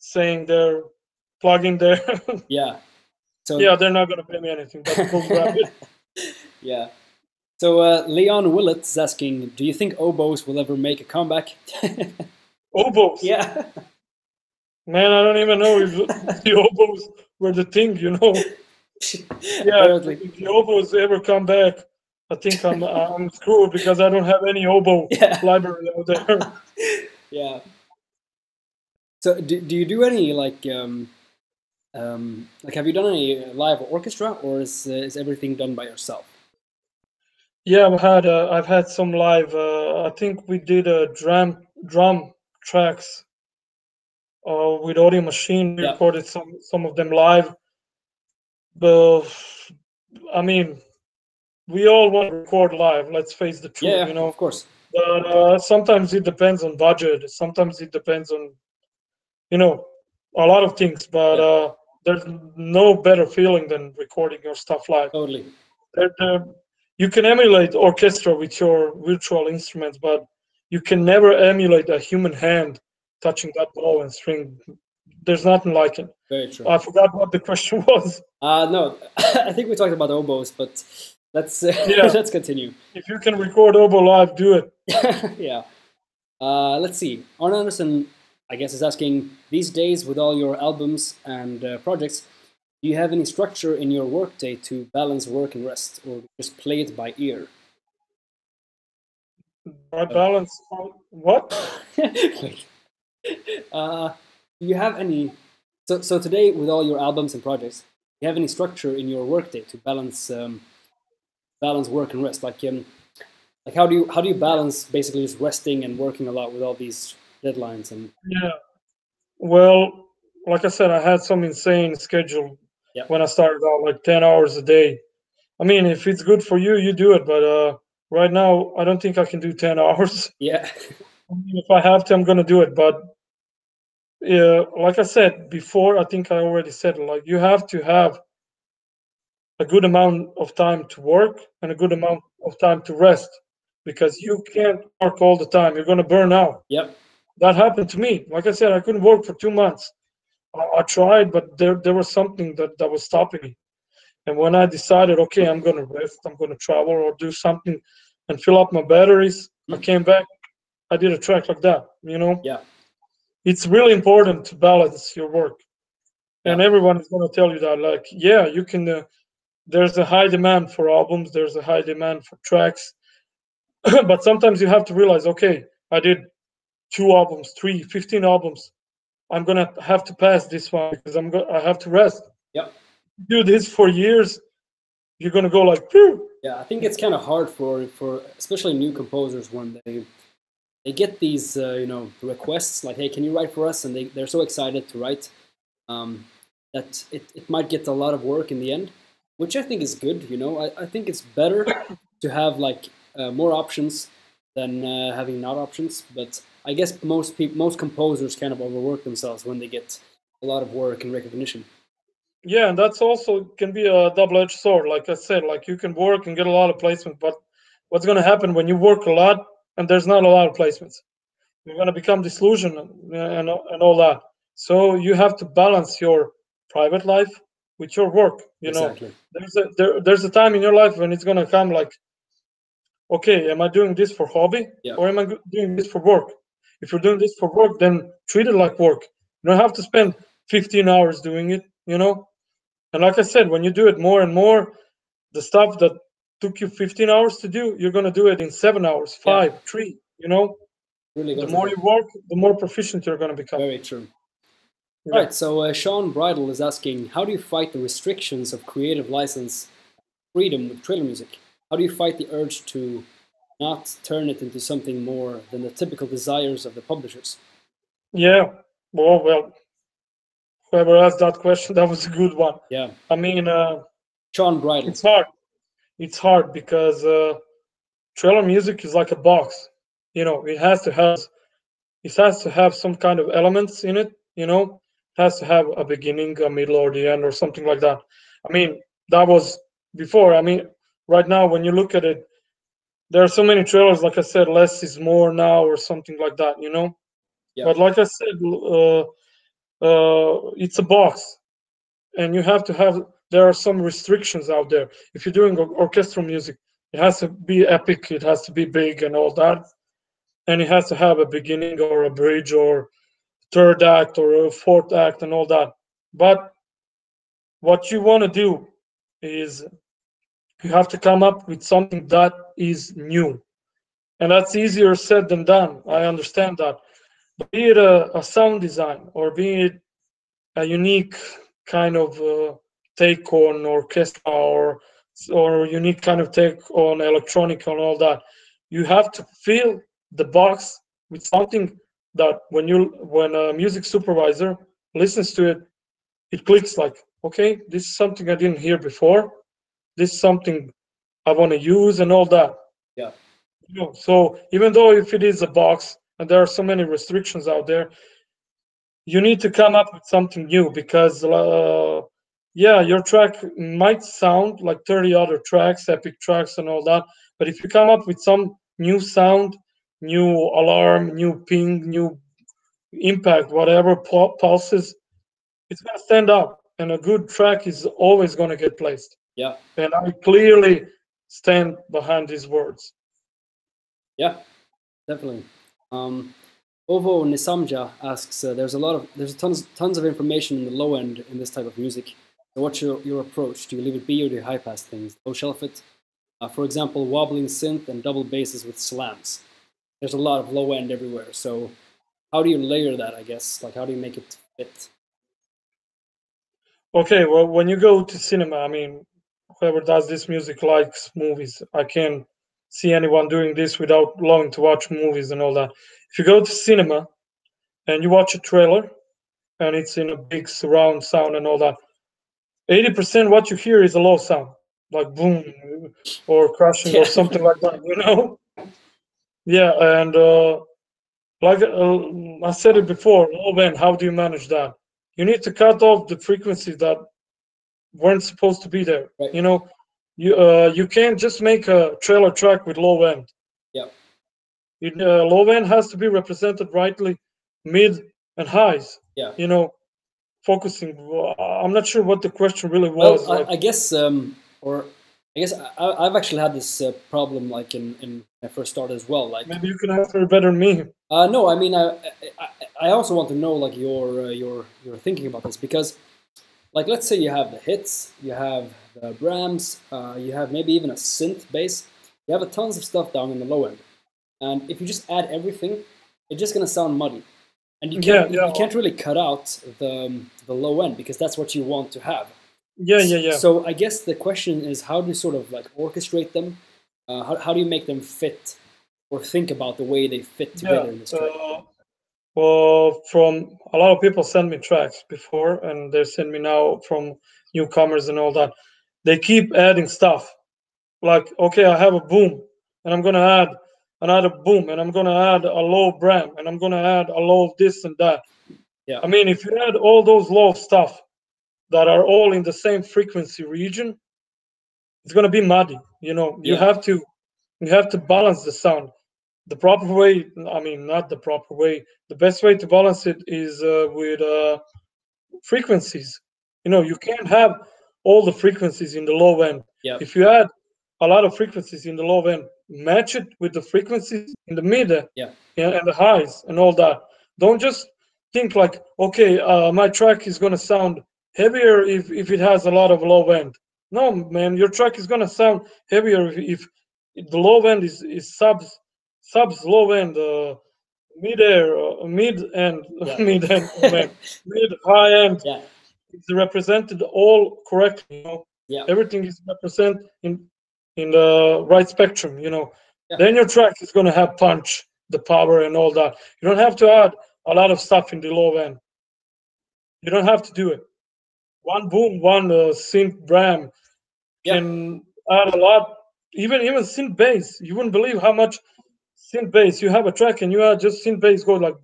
saying their plugin there. Yeah. So yeah, they're not going to pay me anything, but go grab it. Yeah. So Leon Willett is asking, do you think oboes will ever make a comeback? Oboes? Yeah. Man, I don't even know if the oboes were the thing, you know. Yeah, apparently. If the oboes ever come back, I think I'm screwed because I don't have any oboe library out there. Yeah. So do you do any like have you done any live orchestra, or is everything done by yourself? Yeah, I've had some live. I think we did drum tracks with Audio Machine. We recorded some of them live. But I mean, we all want to record live. Let's face the truth, you know. Of course. But sometimes it depends on budget. Sometimes it depends on, a lot of things. But there's no better feeling than recording your stuff live. Totally. You can emulate orchestra with your virtual instruments, but you can never emulate a human hand touching that bow and string. There's nothing like it. Very true. I forgot what the question was. No, I think we talked about oboes, but let's continue. If you can record oboe live, do it. Yeah. Let's see. Arne Anderson, I guess, is asking, these days with all your albums and projects, do you have any structure in your workday to balance work and rest, or just play it by ear? By balance what? Do you have any? So today, with all your albums and projects, do you have any structure in your workday to balance work and rest? Like how do you balance basically just resting and working a lot with all these deadlines and? Yeah. Well, like I said, I had some insane schedule when I started out, like 10 hours a day. I mean, if it's good for you, you do it. But right now, I don't think I can do 10 hours. Yeah. I mean, if I have to, I'm going to do it. But like I said before, I think I already said, like, you have to have a good amount of time to work and a good amount of time to rest, because you can't work all the time. You're going to burn out. Yep. That happened to me. Like I said, I couldn't work for 2 months. I tried, but there was something that was stopping me. And when I decided, okay, I'm gonna rest, I'm gonna travel or do something and fill up my batteries, I came back, I did a track like that, you know? Yeah. It's really important to balance your work. And Yeah. everyone is gonna tell you that, like, yeah, you can there's a high demand for albums, there's a high demand for tracks. But sometimes you have to realize, okay, I did 2 albums, 3, 15 albums. I'm gonna have to pass this one because I have to rest. Yeah. Do this for years, you're gonna go like, phew. Yeah, I think it's kind of hard for especially new composers when they get these requests like, hey, can you write for us? And they're so excited to write that it might get a lot of work in the end, which I think is good. I think it's better to have like more options than having not options. But I guess most composers kind of overwork themselves when they get a lot of work and recognition. Yeah, and that's also can be a double-edged sword. Like I said, like you can work and get a lot of placement, but what's gonna happen when you work a lot and there's not a lot of placements? You're gonna become disillusioned and all that. So you have to balance your private life with your work. Exactly. There's a time in your life when it's gonna come like, okay, am I doing this for hobby Yeah. or am I doing this for work? If you're doing this for work, then treat it like work. You don't have to spend 15 hours doing it, And like I said, when you do it more and more, the stuff that took you 15 hours to do, you're going to do it in 7 hours, Yeah. 5, 3. Really The goes more ahead. you work, the more proficient you're going to become. Very true. Yeah. All right, so Sean Bridle is asking, how do you fight the restrictions of creative license freedom with trailer music? How do you fight the urge to not turn it into something more than the typical desires of the publishers? Yeah. Well, whoever asked that question, that was a good one. Yeah. I mean, Sean Bridle. it's hard. It's hard because trailer music is like a box. It has to have some kind of elements in it. It has to have a beginning, a middle, or the end, or something like that. I mean, that was before. I mean, right now, when you look at it, there are so many trailers. Like I said, less is more now, or something like that. Yeah. But like I said, it's a box, and you have to have. There are some restrictions out there. If you're doing orchestral music, it has to be epic. It has to be big and all that, and it has to have a beginning or a bridge or third act or a fourth act and all that. But what you want to do is you have to come up with something that is new. And that's easier said than done. I understand that. But be it a sound design or be it a unique kind of take on orchestra or unique kind of take on electronic and all that, you have to fill the box with something that when a music supervisor listens to it, it clicks like, okay, this is something I didn't hear before. This is something I want to use and all that. Yeah. So even though if it is a box and there are so many restrictions out there, you need to come up with something new because yeah, your track might sound like 30 other tracks, epic tracks and all that, but if you come up with some new sound, new alarm, new ping, new impact, whatever pulses, it's going to stand out, and a good track is always going to get placed. Yeah. And I clearly stand behind these words. Yeah, definitely. Ovo Nisamja asks, there's tons of information in the low end in this type of music. So what's your approach? Do you leave it be or do you high pass things? Low shelf it? For example, wobbling synth and double basses with slams. There's a lot of low end everywhere. So how do you layer that, I guess? Like, how do you make it fit? Okay, well, when you go to cinema, I mean, whoever does this music likes movies. I can't see anyone doing this without loving to watch movies and all that. If you go to cinema and you watch a trailer and it's in a big surround sound and all that, 80% what you hear is a low sound, like boom or crashing or something like that. Yeah, and like I said it before, low end, how do you manage that? You need to cut off the frequencies that weren't supposed to be there. Right. You can't just make a trailer track with low end. Yeah. Low end has to be represented rightly, mid and highs. Yeah. focusing. I'm not sure what the question really Well, was. I guess, or I guess I've actually had this problem like in when I first started as well. Like, maybe you can answer it better than me. no, I mean, I also want to know like your thinking about this because, like, let's say you have the hits, you have the Brahms, you have maybe even a synth bass, you have a tons of stuff down in the low end, and if you just add everything, it's just gonna sound muddy, and you can't really cut out the low end because that's what you want to have. Yeah. So I guess the question is, how do you sort of like orchestrate them? How do you make them fit, or think about the way they fit together in this track? Well, from a lot of people send me tracks before, and they send me now from newcomers and all that. They keep adding stuff. Like, okay, I have a boom, and I'm gonna add another boom, and I'm gonna add a low bram, and I'm gonna add a low this and that. Yeah. I mean, if you add all those low stuff that are all in the same frequency region, it's gonna be muddy. You have to balance the sound. The proper way, I mean, not the proper way. The best way to balance it is with frequencies. You can't have all the frequencies in the low end. Yeah. If you add a lot of frequencies in the low end, match it with the frequencies in the mid Yeah. and the highs and all that. Don't just think like, okay, my track is going to sound heavier if it has a lot of low end. No, man, your track is going to sound heavier if the low end is subs low end, mid air, mid end, Yeah. mid end, man, mid high end. Yeah. It's represented all correctly. Yeah. Everything is represented in the right spectrum. Yeah. Then your track is going to have punch, the power, and all that. You don't have to add a lot of stuff in the low end. You don't have to do it. One boom, one synth bram can add a lot. Even synth bass, you wouldn't believe how much synth bass. You have a track and you add just synth bass go like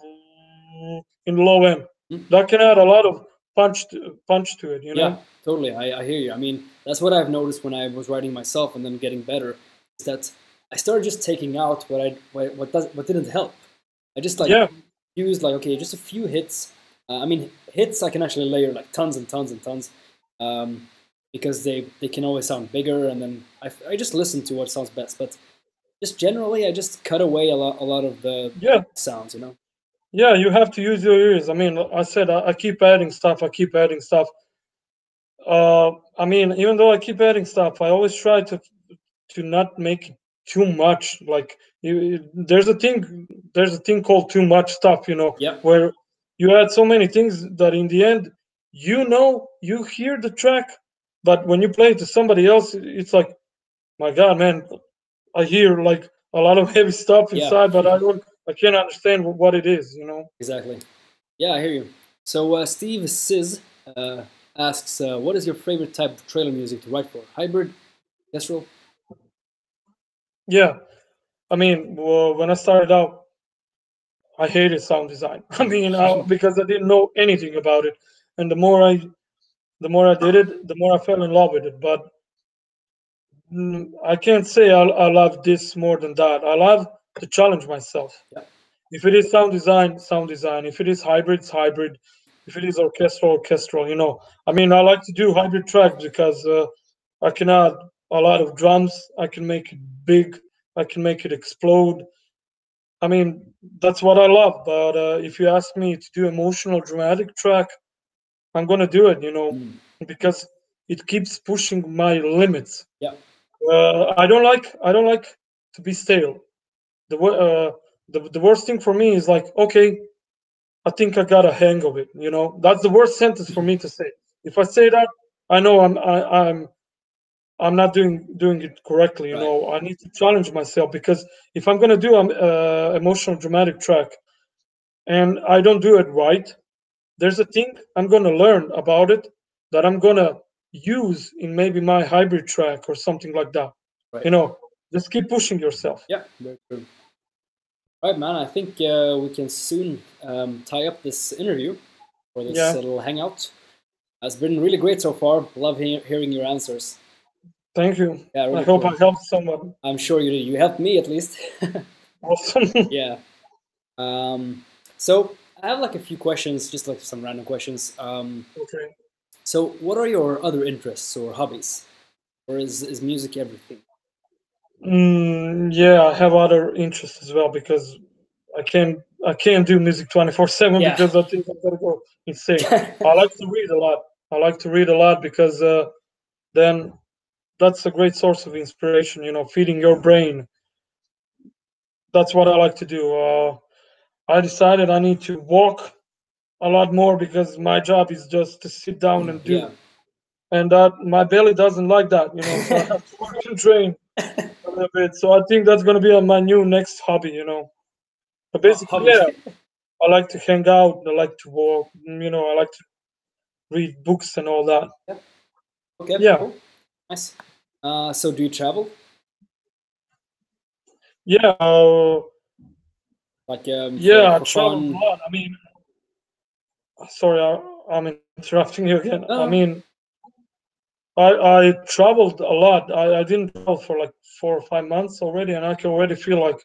in the low end. That can add a lot of punch to it. Yeah, totally. I hear you. I mean, that's what I've noticed when I was writing myself and then getting better. Is that I started just taking out what didn't help. I just used like, okay, just a few hits. I mean, hits I can actually layer like tons and tons and tons, because they can always sound bigger, and then I just listen to what sounds best. But just generally, I just cut away a lot of the sounds. Yeah, you have to use your ears. I mean, I said I keep adding stuff. I mean, even though I keep adding stuff, I always try to not make it too much. Like there's a thing called too much stuff. Where you add so many things that in the end, you hear the track, but when you play it to somebody else, it's like, my God, man, I hear like a lot of heavy stuff inside, but I can't understand what it is. Exactly. Yeah, I hear you. So Steve Sizz asks, what is your favorite type of trailer music to write for? Hybrid, orchestral? Yeah, I mean, when I started out, I hated sound design. I mean, because I didn't know anything about it, and the more I did it, the more I fell in love with it. But I can't say I love this more than that. I love to challenge myself. Yeah. If it is sound design, sound design. If it is hybrid, it's hybrid. If it is orchestral, orchestral. I mean, I like to do hybrid tracks because I can add a lot of drums. I can make it big. I can make it explode. I mean, that's what I love. But if you ask me to do emotional, dramatic track, I'm gonna do it. Because it keeps pushing my limits. Yeah. I don't like to be stale. The worst thing for me is like, okay, I think I got a hang of it. That's the worst sentence for me to say. If I say that, I know I'm not doing it correctly. I need to challenge myself, because if I'm gonna do an emotional dramatic track and I don't do it right, there's a thing I'm gonna learn about it that I'm gonna use in maybe my hybrid track or something like that. Right. Just keep pushing yourself. Yeah, very true. All right, man. I think we can soon tie up this interview, or this little hangout. It's been really great so far. Love hearing your answers. Thank you. Yeah, really I hope cool. I helped someone. I'm sure you did. You helped me at least. Awesome. Yeah. So I have like a few questions, just like some random questions. Okay. So, what are your other interests or hobbies, or is music everything? Yeah, I have other interests as well because I can't do music 24/7 Yeah. because I think I'm gonna go insane. I like to read a lot. I like to read a lot because then that's a great source of inspiration. Feeding your brain. That's what I like to do. I decided I need to walk a lot more because my job is just to sit down and Yeah. do, and that my belly doesn't like that. So I have to work and train a little bit. So I think that's gonna be my new next hobby. But basically, Hobby. yeah, I like to hang out. I like to walk. I like to read books and all that. Yeah. Okay. Yeah, Cool. Nice. So, do you travel? yeah, Like yeah. I for traveled a fun? lot. I mean, sorry, I'm interrupting you again. I No. mean, I traveled a lot. I didn't travel for like 4 or 5 months already, and I can already feel like,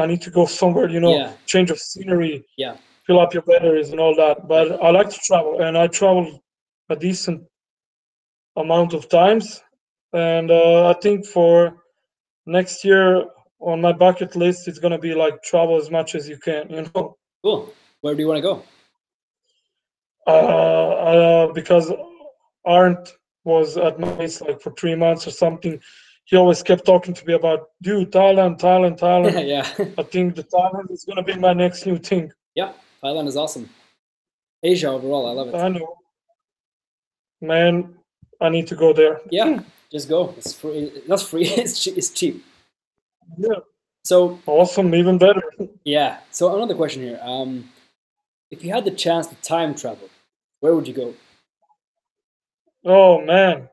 I need to go somewhere. Yeah. Change of scenery, Yeah. fill up your batteries and all that. Right. But I like to travel, and I traveled a decent amount of times. And I think for next year on my bucket list, it's gonna be like travel as much as you can. Cool. Where do you want to go? Because Arndt was at my place like for 3 months or something. He always kept talking to me about, dude, Thailand, Thailand, Thailand. Yeah. I think the Thailand is gonna be my next new thing. Yeah. Thailand is awesome. Asia overall, I love it. I know, man. I need to go there. Yeah. Just go. It's free. Not free. It's cheap. Yeah, So awesome, even better. yeah. So another question here. If you had the chance to time travel, where would you go? Oh man,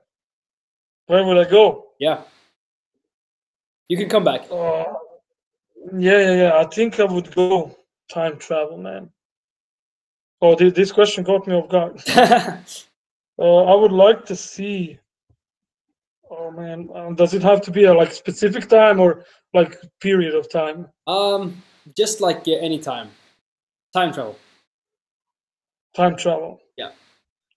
where would I go? Yeah. You can come back. Uh, yeah. I think I would go time travel, man. Oh, this question caught me off guard. I would like to see. Oh man, does it have to be a like specific time or like period of time? just like any time. Time travel. Time travel. Yeah.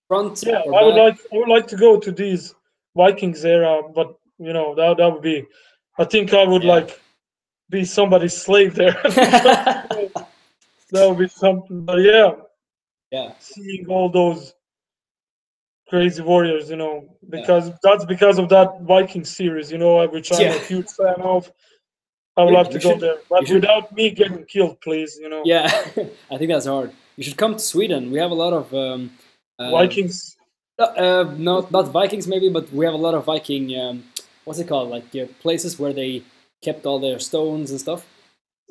Front Yeah, or I would back. like I would like to go to these Vikings era, but that would be. I think I would Yeah. like be somebody's slave there. That would be something. But yeah, Yeah. seeing all those crazy warriors, Yeah. because that's because of that Viking series, which I'm Yeah. a huge fan of. I would Dude, love to go there, you but should. without me getting killed, please. Yeah. I think that's hard. You should come to Sweden. We have a lot of uh, Vikings. not Vikings maybe, but we have a lot of Viking. What's it called? Like places where they kept all their stones and stuff.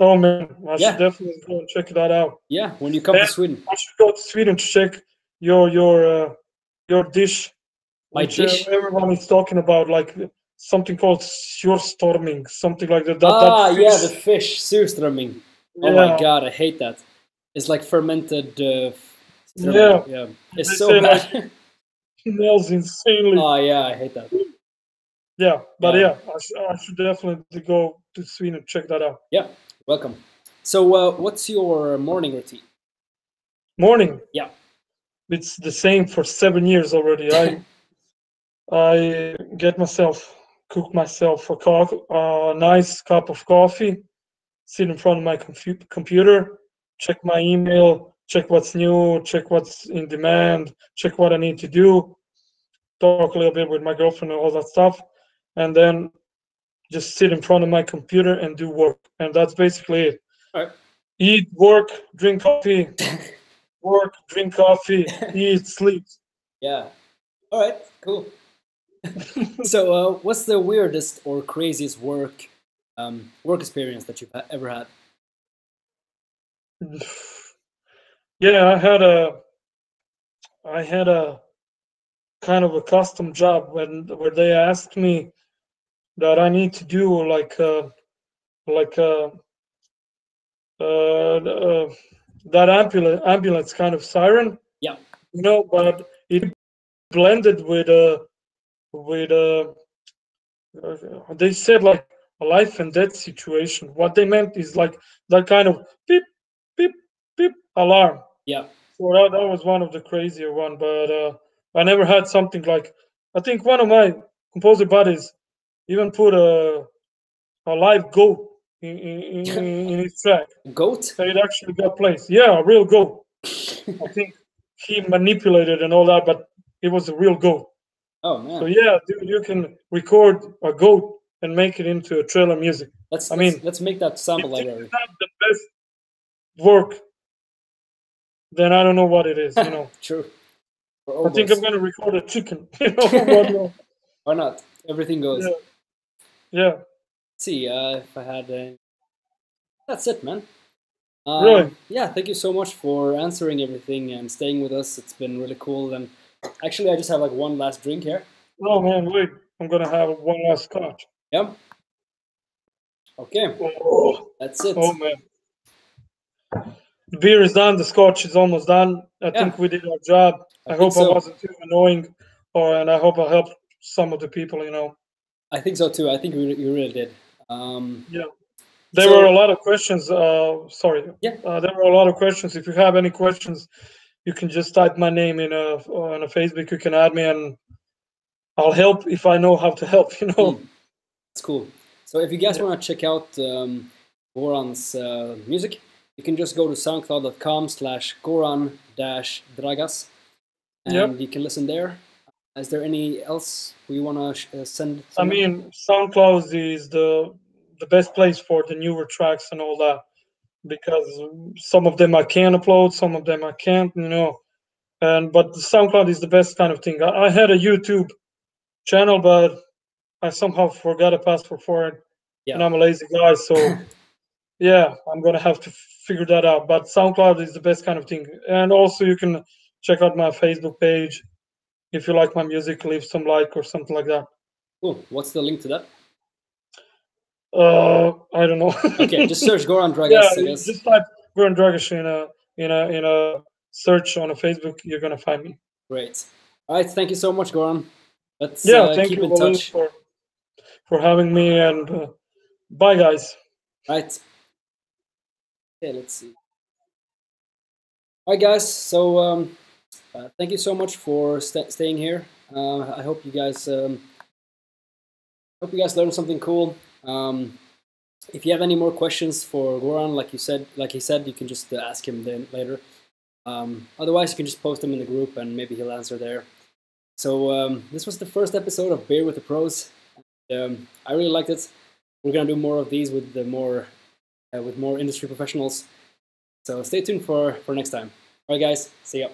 Oh man, I should Yeah. definitely go and check that out. Yeah. When you come to And Sweden, I should go to Sweden to check your dish, my which dish. everyone is talking about, like something called surstorming, something like that. That Ah, yeah, the fish. fish surströmming. Oh my Yeah, god, I hate that. It's like fermented strömming. yeah. Yeah, And it's they so say like bad. it smells insanely. Oh yeah, I hate that. Yeah, but Yeah, yeah, I should definitely go to Sweden and check that out. yeah. Welcome. So, what's your morning routine? Morning. Yeah. It's the same for 7 years already. I cook myself a nice cup of coffee, sit in front of my computer, check my email, check what's new, check what's in demand, check what I need to do, talk a little bit with my girlfriend and all that stuff, and then just sit in front of my computer and do work. And that's basically it. All right. Eat, work, drink coffee, work, drink coffee, eat, sleep. Yeah. All right. Cool. So, what's the weirdest or craziest work experience that you've ever had? Yeah, I had a kind of a custom job where they asked me that I need to do like that ambulance kind of siren, Yeah. but it blended with they said like a life and death situation. What they meant is like that kind of beep beep beep alarm. Yeah. So that was one of the crazier one, but I never had something like. I think one of my composer buddies even put a live goat in his track. Goat? So it actually got placed. Yeah, a real goat. I think he manipulated and all that, but it was a real goat. Oh man. So yeah, dude, you can record a goat and make it into a trailer music. Let's make that sample if library. it's not the best work, then I don't know what it is. True. I think I'm gonna record a chicken. Why not? Everything goes. Yeah. Yeah. Let's see, if I had. That's it, man. Really? Yeah, thank you so much for answering everything and staying with us. It's been really cool. And actually, I just have like one last drink here. Oh man, wait! I'm gonna have one last scotch. Yeah. Okay. Oh. That's it. Oh man. The beer is done. The scotch is almost done. I think we did our job. I hope I wasn't too annoying, and I hope I helped some of the people. I think so too. I think you really did. Yeah. There were a lot of questions. Sorry. Yeah. There were a lot of questions. If you have any questions, you can just type my name on a Facebook. You can add me, and I'll help if I know how to help. That's cool. So if you guys want to check out Goran's music, you can just go to soundcloud.com/Goran-Dragaš, and you can listen there. Is there any else we want to send? I mean, SoundCloud is the best place for the newer tracks and all that, because some of them I can upload, some of them I can't, but the SoundCloud is the best kind of thing. I had a YouTube channel, but I somehow forgot a password for it, and I'm a lazy guy, so yeah, I'm gonna have to figure that out. But SoundCloud is the best kind of thing, and also you can check out my Facebook page. If you like my music, leave some like or something like that. Cool. What's the link to that? I don't know. Okay, just search Goran Dragaš. Yeah, just type Goran Dragaš in a search on a Facebook. You're gonna find me. Great. All right. Thank you so much, Goran. Let's thank keep you, in touch for having me, and bye, guys. Right. Okay. Let's see. All right, guys. So thank you so much for staying here. I hope you guys learned something cool. If you have any more questions for Goran, like he said, you can just ask him then later. Otherwise, you can just post them in the group, and maybe he'll answer there. So this was the first episode of Beer with the Pros. I really liked it. We're gonna do more of these with more industry professionals. So stay tuned for next time. All right, guys. See ya.